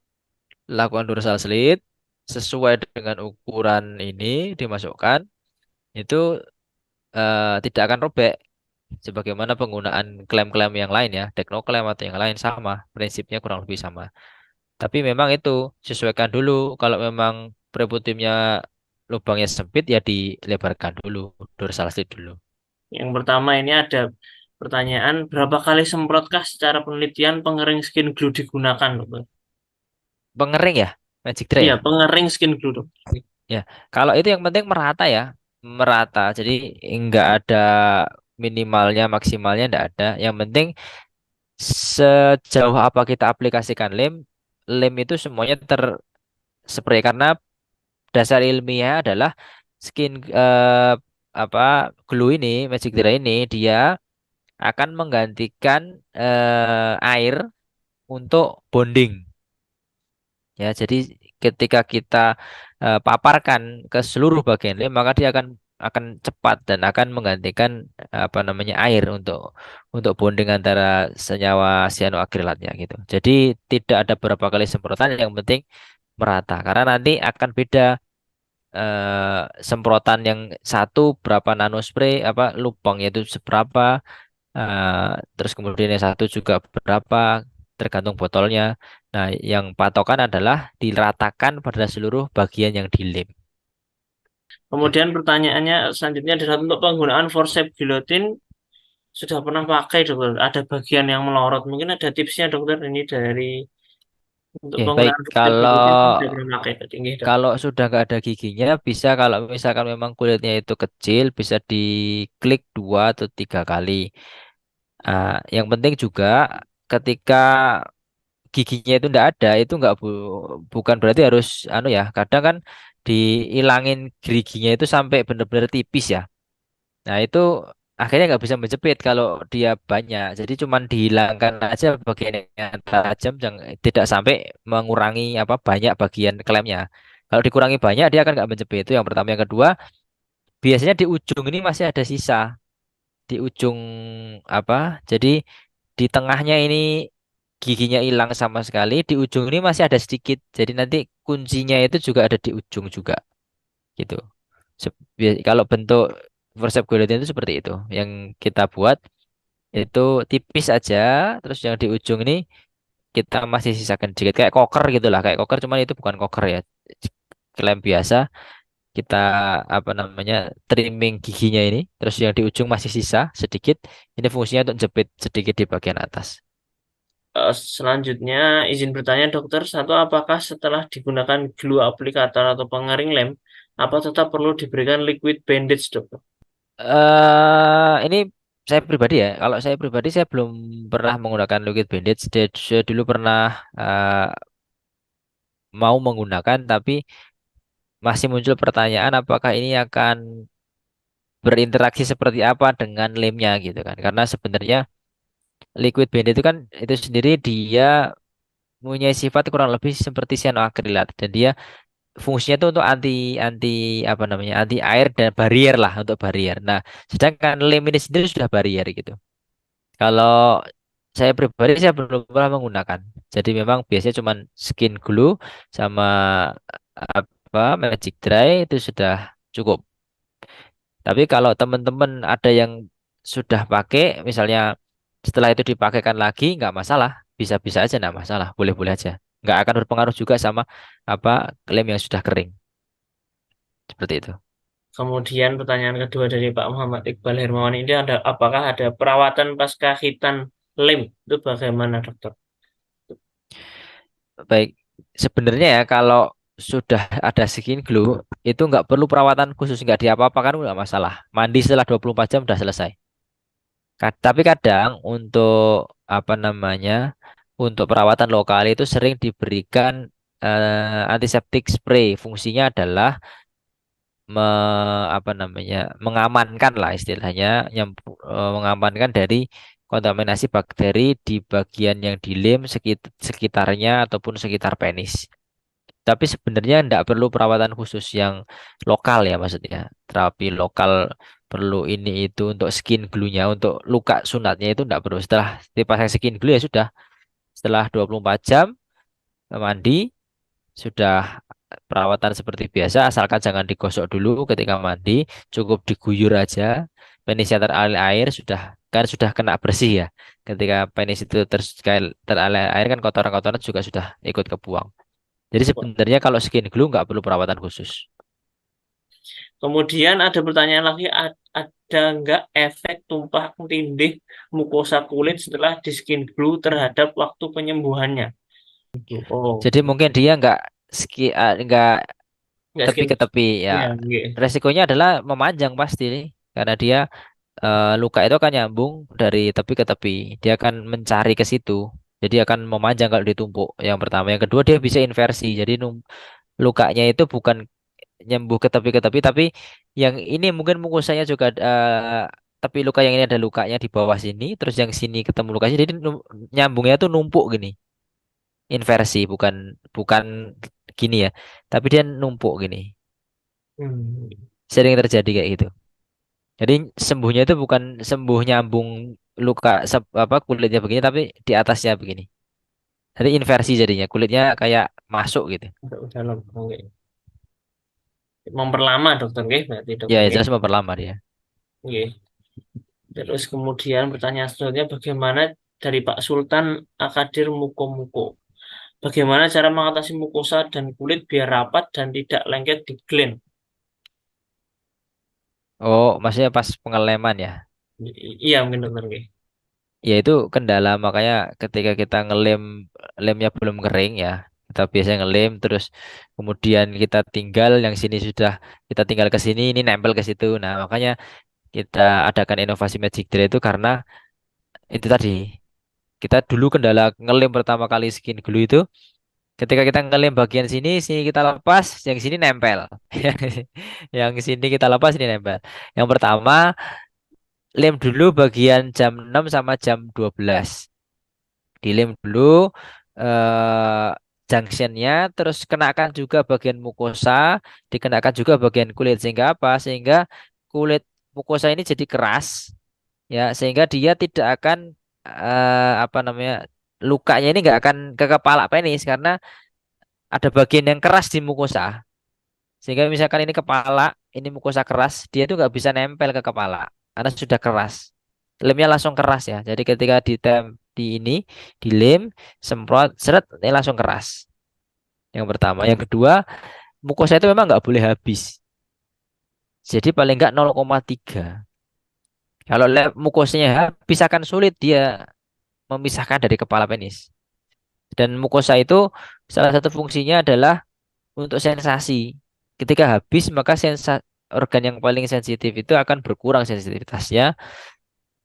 S1: lakukan dorsal slit sesuai dengan ukuran ini dimasukkan, itu tidak akan robek. Sebagaimana penggunaan klem-klem yang lain ya, teknoklem atau yang lain sama, prinsipnya kurang lebih sama. Tapi memang itu sesuaikan dulu. Kalau memang preputimnya lubangnya sempit ya dilebarkan dulu, dorsal slit dulu.
S4: Yang pertama ini ada pertanyaan, berapa kali semprotkah secara penelitian pengering skin glue digunakan dokter?
S1: Pengering ya, Magic Tray
S4: Iya,
S1: ya.
S4: pengering skin glue dok.
S1: Ya, kalau itu yang penting merata ya, merata. Jadi enggak ada minimalnya, maksimalnya enggak ada. Yang penting sejauh apa kita aplikasikan lem itu semuanya terspray karena dasar ilmiah adalah skin apa glue ini, Magic Tray ini dia akan menggantikan air untuk bonding. Ya, jadi ketika kita paparkan ke seluruh bagian lem, maka dia akan cepat dan akan menggantikan apa namanya air untuk bonding antara senyawa sianoakrilatnya gitu. Jadi tidak ada berapa kali semprotan, yang penting merata. Karena nanti akan beda semprotan yang satu berapa nanospray apa lubangnya itu seberapa. Terus kemudian yang satu juga berapa tergantung botolnya. Nah, yang patokan adalah diratakan pada seluruh bagian yang dilem. Ya.
S4: Kemudian pertanyaannya selanjutnya adalah untuk penggunaan forceps guillotine sudah pernah pakai dokter. Ada bagian yang melorot. Mungkin ada tipsnya dokter ini dari untuk
S1: Oke, baik.
S4: penggunaan forceps
S1: Kalau
S4: guillotine sudah pernah pakai tinggi dok.
S1: kalau sudah nggak ada giginya, bisa kalau misalkan memang kulitnya itu kecil, bisa diklik 2 atau 3 kali. Yang penting juga ketika giginya itu nggak ada, itu nggak bukan berarti harus anu ya. Kadang kan dihilangin giginya itu sampai benar-benar tipis ya. Nah, itu akhirnya nggak bisa menjepit kalau dia banyak. Jadi cuman dihilangkan aja bagian yang tajam, jangan tidak sampai mengurangi apa banyak bagian klemnya. Kalau dikurangi banyak, dia akan nggak menjepit. Itu yang pertama. Yang kedua, biasanya di ujung ini masih ada sisa. Di ujung apa? Jadi di tengahnya ini giginya hilang sama sekali. Di ujung ini masih ada sedikit. Jadi nanti kuncinya itu juga ada di ujung juga, gitu. Kalau bentuk resep guillotine itu seperti itu. Yang kita buat itu tipis aja, terus yang di ujung ini kita masih sisakan sedikit kayak koker gitu lah, kayak koker cuman itu bukan koker ya. Lem biasa kita apa namanya trimming giginya ini, terus yang di ujung masih sisa sedikit. Ini fungsinya untuk jepit sedikit di bagian atas.
S4: Selanjutnya, izin bertanya dokter, satu, apakah setelah digunakan glue aplikator atau pengering lem, apa tetap perlu diberikan liquid bandage, dokter?
S1: Ini saya pribadi ya. Kalau saya pribadi saya belum pernah menggunakan liquid bandage. Saya dulu pernah mau menggunakan, tapi masih muncul pertanyaan apakah ini akan berinteraksi seperti apa dengan lemnya gitu kan. Karena sebenarnya liquid band itu kan itu sendiri dia punya sifat kurang lebih seperti cyanoacrylate dan dia fungsinya itu untuk anti anti apa namanya anti air dan barrier lah untuk barrier. Nah, sedangkan lem ini sendiri sudah barrier gitu. Kalau saya pribadi saya belum pernah menggunakan. Jadi memang biasanya cuma skin glue sama apa magic dry itu sudah cukup. Tapi kalau teman-teman ada yang sudah pakai, misalnya setelah itu dipakaikan lagi, nggak masalah, bisa-bisa aja nggak masalah, boleh-boleh aja. Nggak akan berpengaruh juga sama apa lem yang sudah kering, seperti itu.
S4: Kemudian pertanyaan kedua dari Pak Muhammad Iqbal Hermawan ini ada apakah ada perawatan pasca hitan lem? Itu bagaimana, dokter?
S1: Baik, sebenarnya ya kalau sudah ada skin glue itu nggak perlu perawatan khusus, nggak diapa-apakan nggak masalah. Mandi setelah 24 jam udah selesai. Tapi kadang untuk apa namanya untuk perawatan lokal itu sering diberikan antiseptik spray. Fungsinya adalah me, apa namanya mengamankan lah istilahnya mengamankan dari kontaminasi bakteri di bagian yang dilem sekitarnya ataupun sekitar penis. Tapi sebenarnya tidak perlu perawatan khusus yang lokal ya maksudnya. Terapi lokal perlu ini itu untuk skin glue-nya, untuk luka sunatnya itu tidak perlu. Setelah dipasang skin glue ya sudah. Setelah 24 jam mandi sudah perawatan seperti biasa asalkan jangan digosok dulu ketika mandi, cukup diguyur aja. Penisnya teralir air sudah kena bersih ya. Ketika penis itu teralir air kan kotoran-kotoran juga sudah ikut kebuang. Jadi sebenarnya kalau skin glue nggak perlu perawatan khusus.
S4: Kemudian ada pertanyaan lagi, ada nggak efek tumpah tindih mukosa kulit setelah di skin glue terhadap waktu penyembuhannya? Oh,
S1: Jadi mungkin dia nggak
S4: nggak
S1: tepi
S4: skin,
S1: ke tepi ya.
S4: ya, nggak.
S1: Resikonya adalah memanjang pasti nih. Karena dia luka itu akan nyambung dari tepi ke tepi. Dia akan mencari ke situ. Jadi akan memanjang kalau ditumpuk. Yang pertama, yang kedua dia bisa inversi. Jadi lukanya itu bukan nyembuh ke tepi, tapi yang ini mungkin mukosanya juga tapi luka yang ini ada lukanya di bawah sini, terus yang sini ketemu lukanya. Jadi nyambungnya tuh numpuk gini. Inversi bukan bukan gini ya, tapi dia numpuk gini.
S4: Hmm.
S1: Sering terjadi kayak gitu. Jadi sembuhnya itu bukan sembuh nyambung luka apa kulitnya begini tapi di atasnya begini. Jadi inversi jadinya kulitnya kayak masuk gitu.
S4: Dalam, oke. Memperlama dokter, nggih, berarti
S1: Ya
S4: dokter, nggih.
S1: jelas memperlama dia.
S4: Nggih. Terus kemudian pertanyaan selanjutnya bagaimana dari Pak Sultan Akadir Muko-Muko. Bagaimana cara mengatasi mukosa dan kulit biar rapat dan tidak lengket di gland?
S1: Oh, maksudnya pas pengeleman ya.
S4: Iya mungkin dokter, nggih.
S1: Ya itu kendala makanya ketika kita lemnya belum kering ya. Kita biasanya ngelem terus kemudian kita tinggal yang sini sudah kita tinggal ke sini ini nempel ke situ. Nah, makanya kita adakan inovasi Magic Draw itu karena itu tadi kita dulu kendala ngelem pertama kali skin glue itu Ketika kita ngelem bagian sini, sini kita lepas, yang sini nempel. Yang sini kita lepas, ini nempel. Yang pertama, lem dulu bagian jam 6 sama jam 12. Dilem dulu eh junctionnya, terus kenakan juga bagian mukosa, dikenakan juga bagian kulit. Sehingga apa? Sehingga kulit mukosa ini jadi keras, ya, sehingga dia tidak akan apa namanya, lukanya ini nggak akan ke kepala penis karena ada bagian yang keras di mukosa. Sehingga misalkan ini kepala, ini mukosa keras, dia tuh nggak bisa nempel ke kepala karena sudah keras. Lemnya langsung keras ya. Jadi ketika di ini dilem, semprot, seret, ini langsung keras. Yang pertama, yang kedua, mukosa itu memang nggak boleh habis. Jadi paling nggak 0,3. Kalau mukosanya habis akan sulit dia memisahkan dari kepala penis. Dan mukosa itu salah satu fungsinya adalah untuk sensasi. Ketika habis maka organ yang paling sensitif itu akan berkurang sensitivitasnya.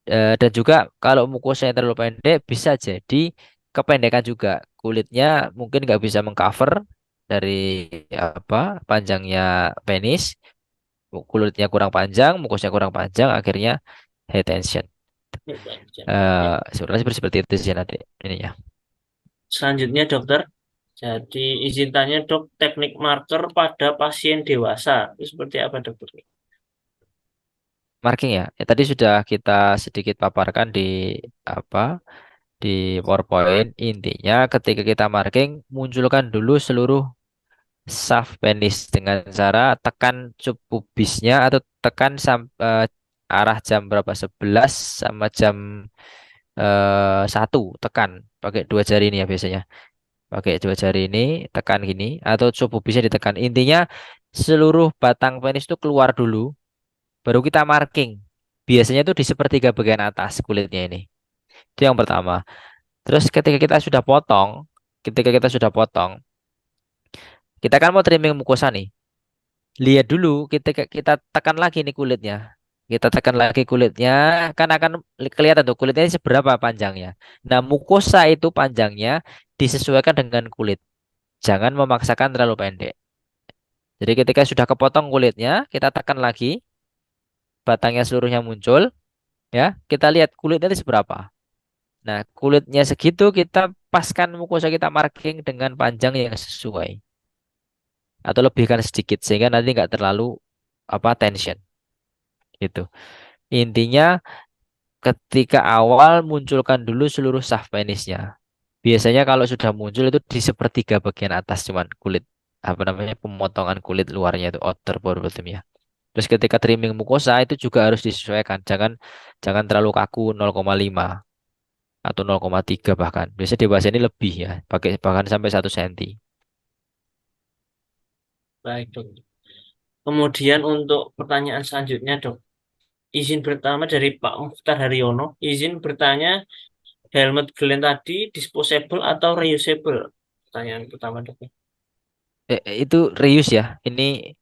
S1: Dan juga kalau mukosanya terlalu pendek bisa jadi kependekan juga. Kulitnya mungkin nggak bisa mengcover dari apa panjangnya penis. Kulitnya kurang panjang, mukosanya kurang panjang, akhirnya high tension. Sebenarnya seperti itu sih nanti ininya.
S4: Selanjutnya dokter, jadi izin tanya dok, teknik marker pada pasien dewasa itu seperti apa dokter?
S1: Marking ya. Ya, tadi sudah kita sedikit paparkan di apa di PowerPoint. Intinya ketika kita marking, munculkan dulu seluruh shaft penis dengan cara tekan sub pubisnya atau tekan arah jam berapa, 11 sama jam 1, tekan pakai dua jari ini ya biasanya. Pakai dua jari ini tekan gini atau sub pubisnya ditekan. Intinya seluruh batang penis itu keluar dulu, baru kita marking. Biasanya itu di sepertiga bagian atas kulitnya ini. Itu yang pertama. Terus ketika kita sudah potong, kita kan mau trimming mukosa nih. Lihat dulu, kita tekan lagi nih kulitnya. Kita tekan lagi kulitnya, kan akan kelihatan tuh kulitnya ini seberapa panjangnya. Nah, mukosa itu panjangnya disesuaikan dengan kulit. Jangan memaksakan terlalu pendek. Jadi ketika sudah kepotong kulitnya, kita tekan lagi, batangnya seluruhnya muncul, ya. Kita lihat kulitnya itu seberapa. Nah, kulitnya segitu kita paskan mukosa kita marking dengan panjang yang sesuai atau lebihkan sedikit sehingga nanti nggak terlalu apa tension gitu. Intinya ketika awal munculkan dulu seluruh shaft penisnya. Biasanya kalau sudah muncul itu di sepertiga bagian atas cuman kulit apa namanya pemotongan kulit luarnya itu outer bottom ya. Terus ketika trimming mukosa itu juga harus disesuaikan. Jangan jangan terlalu kaku 0,5 atau 0,3 bahkan. Biasanya dewasa ini lebih ya, pakai bahkan sampai 1 senti.
S4: Baik dok. Kemudian untuk pertanyaan selanjutnya dok, izin pertama dari Pak Mukhtar Haryono, izin bertanya helmet Glenn tadi disposable atau reusable? Pertanyaan pertama dok.
S1: Itu reuse ya. Ini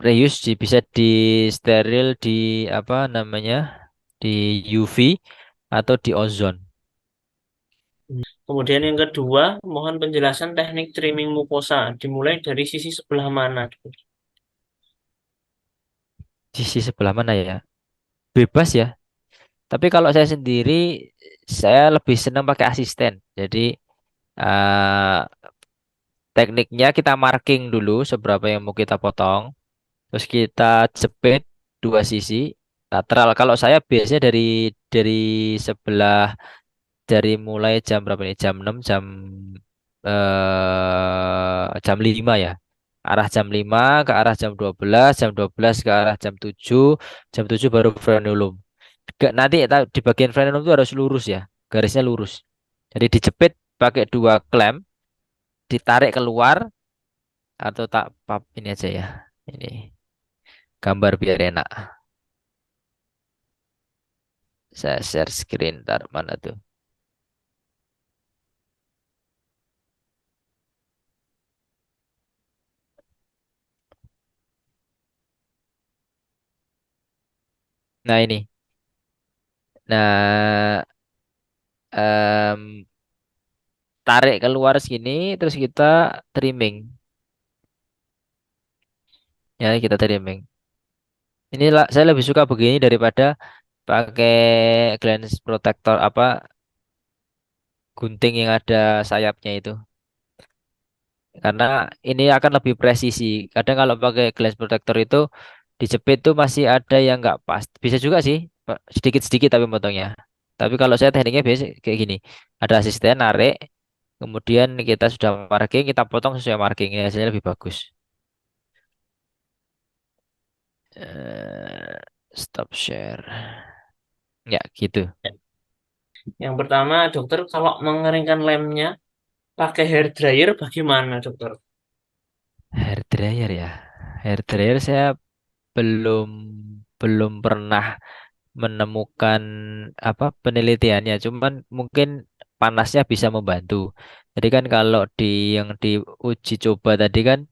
S1: reuse bisa di steril di apa namanya di UV atau di ozon.
S4: Kemudian yang kedua, mohon penjelasan teknik trimming mukosa. Dimulai dari sisi sebelah mana?
S1: Sisi sebelah mana ya? Bebas ya. Tapi kalau saya sendiri, saya lebih senang pakai asisten. Jadi eh, tekniknya kita marking dulu seberapa yang mau kita potong. Terus kita jepit dua sisi lateral. Kalau saya biasanya dari sebelah, dari mulai jam berapa nih? Jam 6, jam 5 ya. Arah jam 5 ke arah jam 12 ke arah jam 7 baru frenulum. Nanti di bagian frenulum itu harus lurus ya, garisnya lurus. Jadi dijepit pakai dua klem, ditarik keluar atau tak pap ini aja ya. Ini gambar biar enak. Saya share screen, ntar mana tuh? Nah ini. Nah, em, tarik keluar sini, terus kita trimming. Ya, kita trimming. Inilah saya lebih suka begini daripada pakai glans protector apa gunting yang ada sayapnya itu. Karena ini akan lebih presisi. Kadang kalau pakai glass protector itu dijepit tuh masih ada yang nggak pas. Bisa juga sih, sedikit-sedikit tapi potongnya. Tapi kalau saya tekniknya biasa kayak gini. Ada asisten narik, kemudian kita sudah marking, kita potong sesuai marking. Ini hasilnya lebih bagus. Eh, Stop share. Ya, gitu.
S4: Yang pertama, dokter kalau mengeringkan lemnya pakai hair dryer bagaimana, dokter?
S1: Hair dryer ya. Hair dryer saya belum belum pernah menemukan apa penelitiannya, cuman mungkin panasnya bisa membantu. Jadi kan kalau yang diuji coba tadi kan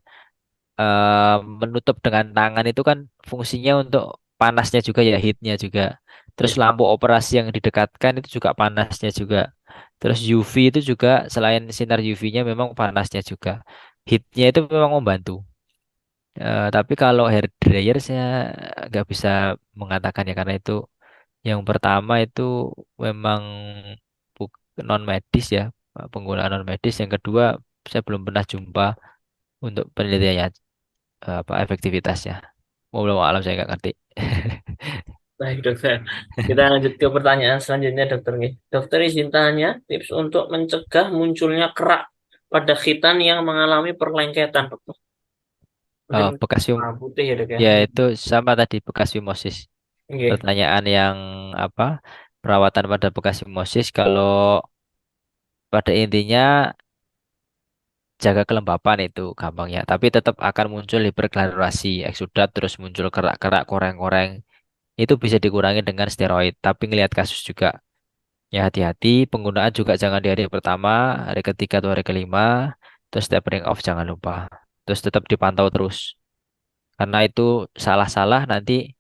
S1: menutup dengan tangan itu kan fungsinya untuk panasnya juga ya, heatnya juga. Terus
S4: Ya,
S1: lampu operasi yang didekatkan itu juga panasnya juga. Terus UV itu juga selain sinar UV-nya memang panasnya juga. Heatnya itu memang membantu. Tapi kalau hair dryer saya nggak bisa mengatakan ya karena itu yang pertama itu memang non medis ya, penggunaan non medis. Yang kedua saya belum pernah jumpa untuk penelitiannya apa efektivitasnya. Belum alam saya nggak ngerti.
S4: baik dokter. Kita lanjut ke pertanyaan selanjutnya, dokter. Nih. Dokter izin tanya tips untuk mencegah munculnya kerak pada khitan yang mengalami perlengketan, dokter. Mungkin
S1: Bekas
S4: putih ya dok ya.
S1: ya itu sama tadi bekas fimosis.
S4: Oke,
S1: Pertanyaan yang apa perawatan pada bekas fimosis kalau pada intinya jaga kelembapan itu gampangnya. Tapi tetap akan muncul hipergranulasi, eksudat, terus muncul kerak-kerak, koreng-koreng. Itu bisa dikurangi dengan steroid. Tapi ngelihat kasus juga. Ya hati-hati, penggunaan juga jangan di hari pertama, hari ketiga atau hari kelima. Terus tapering off jangan lupa. Terus tetap dipantau terus. Karena itu salah-salah nanti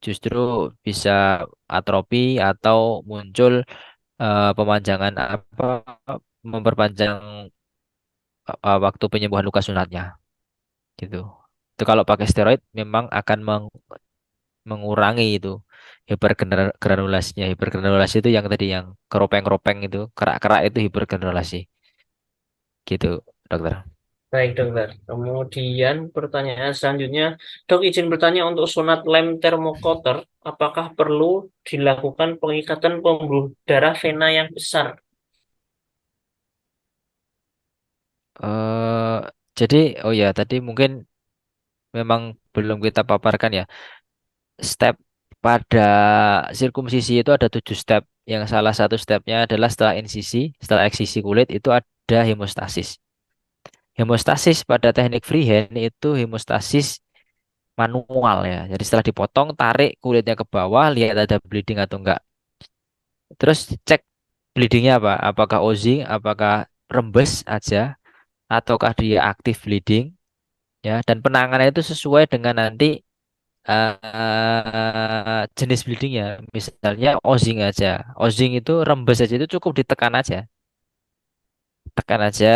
S1: justru bisa atrofi atau muncul pemanjangan apa memperpanjang waktu penyembuhan luka sunatnya. Gitu. Itu kalau pakai steroid memang akan mengurangi itu hipergranulasinya. Hipergranulasi itu yang tadi yang keropeng-keropeng itu, kerak-kerak itu hipergranulasi. Gitu, dokter.
S4: baik dokter. Kemudian pertanyaan selanjutnya, dok izin bertanya untuk sunat lem termokoter, apakah perlu dilakukan pengikatan pembuluh darah vena yang besar?
S1: eh jadi, oh ya, tadi mungkin memang belum kita paparkan ya. Step pada sirkumsisi itu ada 7 step. Yang salah satu stepnya adalah setelah insisi, setelah eksisi kulit itu ada hemostasis. Hemostasis pada teknik freehand itu hemostasis manual ya. Jadi setelah dipotong, tarik kulitnya ke bawah, lihat ada bleeding atau enggak. Terus cek bleedingnya apa? Apakah oozing, apakah rembes aja, ataukah dia aktif bleeding, ya. Dan penanganannya itu sesuai dengan nanti jenis bleedingnya. Misalnya oozing aja, oozing itu rembes aja itu cukup ditekan aja, tekan aja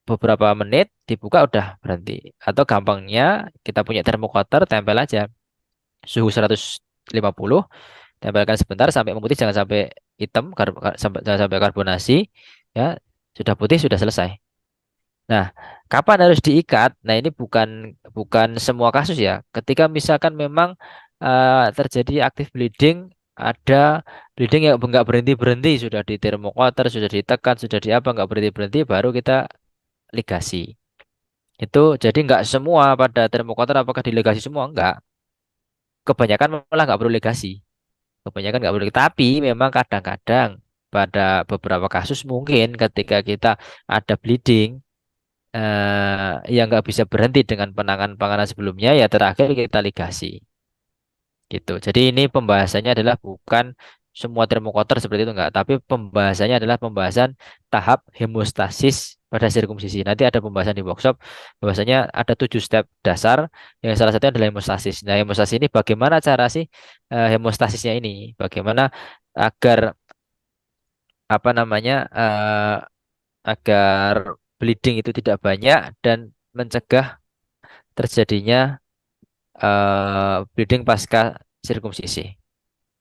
S1: beberapa menit, dibuka udah berhenti. Atau gampangnya kita punya termokoter, tempel aja suhu 150, tempelkan sebentar sampai memutih, jangan sampai hitam, jangan sampai karbonasi, ya. Sudah putih sudah selesai. Nah, kapan harus diikat? Nah, ini bukan bukan semua kasus ya. Ketika misalkan memang terjadi aktif bleeding, ada bleeding yang nggak berhenti berhenti, sudah di termokoter, sudah ditekan, sudah di apa nggak berhenti berhenti, baru kita ligasi. Itu jadi nggak semua pada termokoter apakah diligasi semua? Enggak. Kebanyakan malah nggak perlu ligasi. Kebanyakan nggak perlu. Tapi memang kadang-kadang pada beberapa kasus mungkin ketika kita ada bleeding yang nggak bisa berhenti dengan penanganan sebelumnya ya terakhir kita ligasi gitu. Jadi ini pembahasannya adalah bukan semua termokoter seperti itu enggak, tapi pembahasannya adalah pembahasan tahap hemostasis pada sirkumsisi. Nanti ada pembahasan di workshop bahwasanya ada 7 step dasar yang salah satunya adalah hemostasis. Nah, hemostasis ini bagaimana cara sih hemostasisnya ini? Bagaimana agar apa namanya agar bleeding itu tidak banyak dan mencegah terjadinya bleeding pasca sirkumsisi.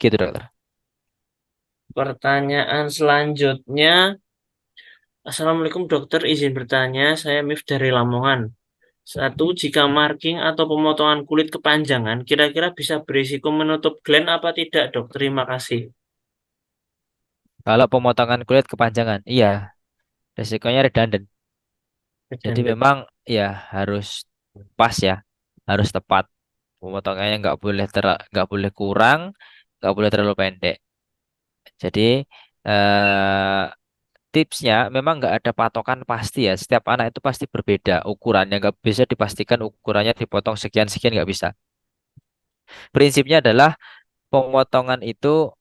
S1: Gitu, dokter.
S4: Pertanyaan selanjutnya, Assalamualaikum dokter, izin bertanya, saya Mif dari Lamongan. Satu, jika marking atau pemotongan kulit kepanjangan, kira-kira bisa berisiko menutup gland apa tidak, dok? Terima kasih.
S1: Kalau pemotongan kulit kepanjangan, iya, resikonya redundant. Jadi
S4: Redundant.
S1: memang ya harus pas ya, harus tepat. Pemotongannya nggak boleh kurang, nggak boleh terlalu pendek. Jadi eh, tipsnya memang nggak ada patokan pasti ya. Setiap anak itu pasti berbeda ukurannya, nggak bisa dipastikan ukurannya dipotong sekian sekian nggak bisa. Prinsipnya adalah pemotongan itu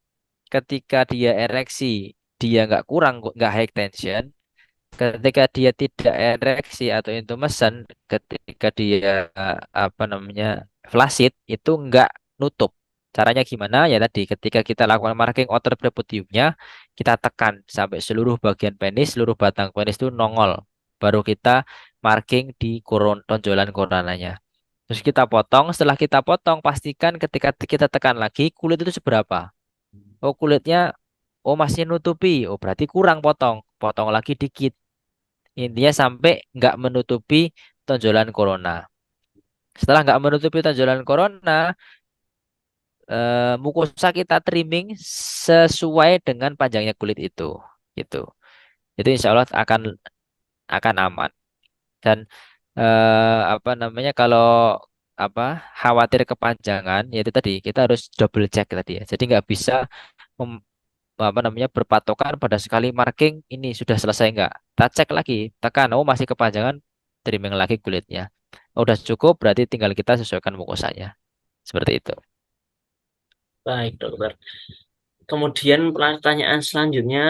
S1: ketika dia ereksi dia nggak kurang nggak high tension. Ketika dia tidak ereksi atau intumescent, ketika dia apa namanya flaccid itu nggak nutup. Caranya gimana? Ya tadi ketika kita lakukan marking outer preputiumnya, kita tekan sampai seluruh bagian penis, seluruh batang penis itu nongol. Baru kita marking di tonjolan koronanya. Terus kita potong. Setelah kita potong, pastikan ketika kita tekan lagi kulit itu seberapa. Oh kulitnya, oh masih nutupi. Oh berarti kurang potong. Potong lagi dikit. Intinya sampai nggak menutupi tonjolan corona. Setelah nggak menutupi tonjolan corona, mukosa kita trimming sesuai dengan panjangnya kulit itu. Gitu. Itu insya Allah akan aman. Dan apa namanya kalau apa khawatir kepanjangan, yaitu tadi kita harus double check tadi ya. Jadi nggak bisa mem- apa namanya berpatokan pada sekali marking ini sudah selesai nggak. Kita cek lagi, tekan, oh masih kepanjangan, trimming lagi kulitnya. Oh, udah cukup, berarti tinggal kita sesuaikan mukosanya. Seperti itu.
S4: Baik, dokter. Kemudian pertanyaan selanjutnya,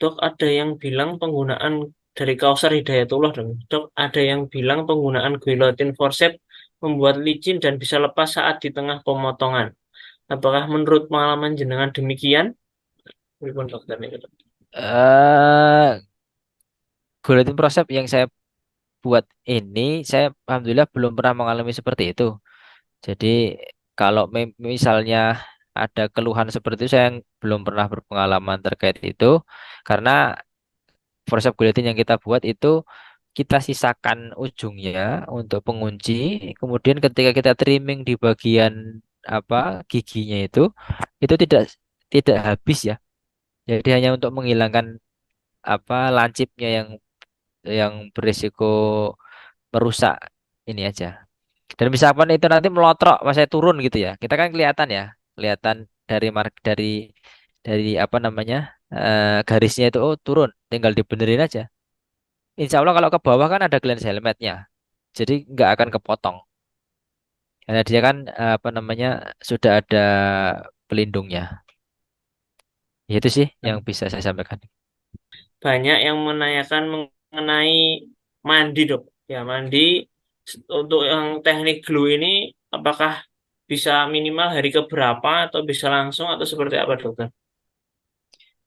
S4: dok, ada yang bilang penggunaan dari Kausar Hidayatullah, dok, ada yang bilang penggunaan guillotine forceps membuat licin dan bisa lepas saat di tengah pemotongan. Apakah menurut pengalaman jenengan demikian? Pripun, dokter nih, dok?
S1: eh Guillotine proses yang saya buat ini, saya alhamdulillah belum pernah mengalami seperti itu. Jadi kalau misalnya ada keluhan seperti itu, saya belum pernah berpengalaman terkait itu, karena proses guillotine yang kita buat itu kita sisakan ujungnya untuk pengunci. Kemudian ketika kita trimming di bagian apa giginya itu tidak habis ya. Jadi hanya untuk menghilangkan apa lancipnya yang berisiko merusak ini aja. Dan misalkan itu nanti melotrok pas saya turun gitu ya, kita kan kelihatan ya, kelihatan dari dari apa namanya garisnya itu oh turun, tinggal dibenerin aja. Insya Allah kalau ke bawah kan ada Glenn helmetnya, jadi nggak akan kepotong. Karena dia kan apa namanya sudah ada pelindungnya. Itu sih yang bisa saya sampaikan.
S4: Banyak yang menanyakan mengenai mandi, dok. Ya, mandi untuk yang teknik glue ini, apakah bisa minimal hari keberapa atau bisa langsung atau seperti apa, dokter?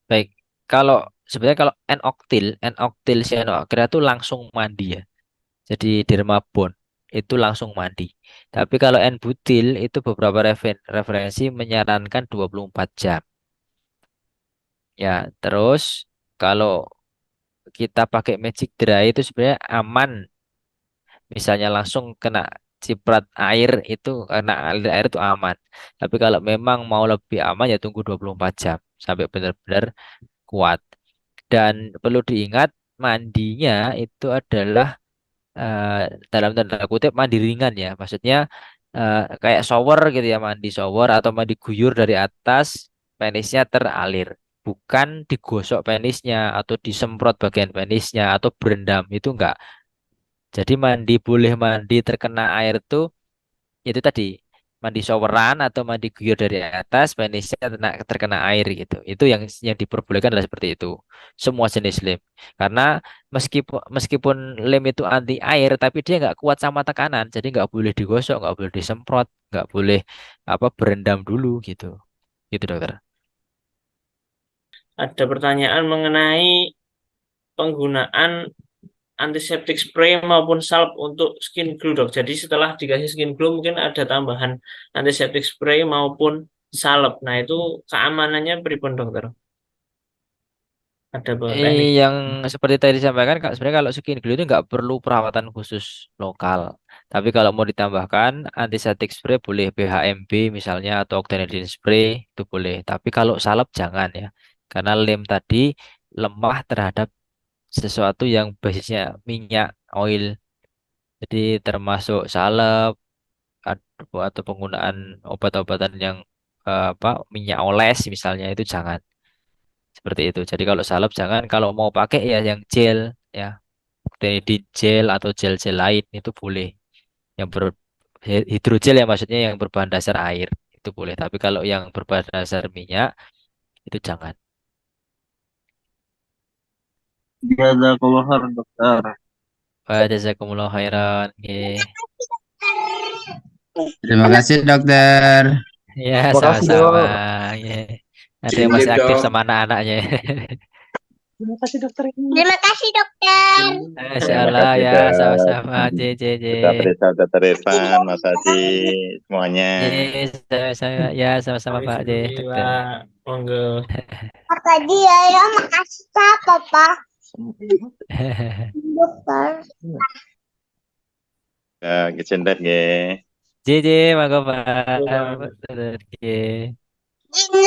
S1: Baik, kalau sebenarnya kalau N-oktil cyanoacrylate itu langsung mandi ya. Jadi dermabond itu langsung mandi. Tapi kalau N-butil itu beberapa referensi menyarankan 24 jam. Ya, terus kalau kita pakai Magic Dry itu sebenarnya aman. Misalnya langsung kena ciprat air itu karena alir air itu aman. Tapi kalau memang mau lebih aman ya tunggu 24 jam sampai benar-benar kuat. Dan perlu diingat mandinya itu adalah eh, dalam tanda kutip mandi ringan ya. Maksudnya kayak shower gitu ya, mandi shower atau mandi guyur dari atas penisnya teralir. Bukan digosok penisnya atau disemprot bagian penisnya atau berendam itu enggak. Jadi mandi boleh mandi terkena air tuh itu tadi mandi showeran atau mandi guyur dari atas penisnya terkena air gitu. Itu yang diperbolehkan adalah seperti itu. Semua jenis lem. Karena meskipun lem itu anti air tapi dia nggak kuat sama tekanan. Jadi nggak boleh digosok, nggak boleh disemprot, nggak boleh apa berendam dulu gitu. Gitu dokter.
S4: ada pertanyaan mengenai penggunaan antiseptik spray maupun salep untuk skin glue, Dok. Jadi setelah dikasih skin glue mungkin ada tambahan antiseptik spray maupun salep. Nah, itu keamanannya pripun, Dokter? Ada teknik.
S1: Yang seperti tadi disampaikan, sebenarnya kalau skin glue itu nggak perlu perawatan khusus lokal. Tapi kalau mau ditambahkan antiseptik spray boleh BHMB misalnya atau Octadine spray itu boleh. Tapi kalau salep jangan ya, karena lem tadi lemah terhadap sesuatu yang basisnya minyak oil. Jadi termasuk salep atau penggunaan obat-obatan yang apa minyak oles misalnya itu jangan. Seperti itu. Jadi kalau salep jangan, kalau mau pakai ya yang gel ya, di gel atau gel-gel lain itu boleh. Yang hidrogel ya maksudnya yang berbahan dasar air itu boleh. Tapi kalau yang berbahan dasar minyak itu jangan.
S3: Jazakallah khair, dokter.
S1: Wa jazakumullah khairan. Nggih.
S5: Terima kasih dokter.
S1: Ya,
S3: Makasih,
S1: sama-sama.
S3: Dok.
S1: Ya. Ada yang masih
S6: Sip,
S1: aktif
S6: Dok.
S1: sama anak-anaknya.
S3: Terima kasih, dokter.
S7: Terima kasih dokter.
S1: Masya
S6: Terima
S1: Allah
S6: kasih,
S1: ya,
S6: Dok.
S1: sama-sama. J, J, J.
S6: Kita periksa Dr. Irfan, Mas Haji, semuanya.
S1: Sama-sama. Ya, sama-sama Pak J, dokter.
S4: Pak, monggo.
S7: Apa dia ya? Makasih siapa Pak? Dokter.
S6: Izin deh, nggih.
S1: J, J, monggo Pak.
S4: Monggo, Pak.
S1: Dokter, J.
S7: Ini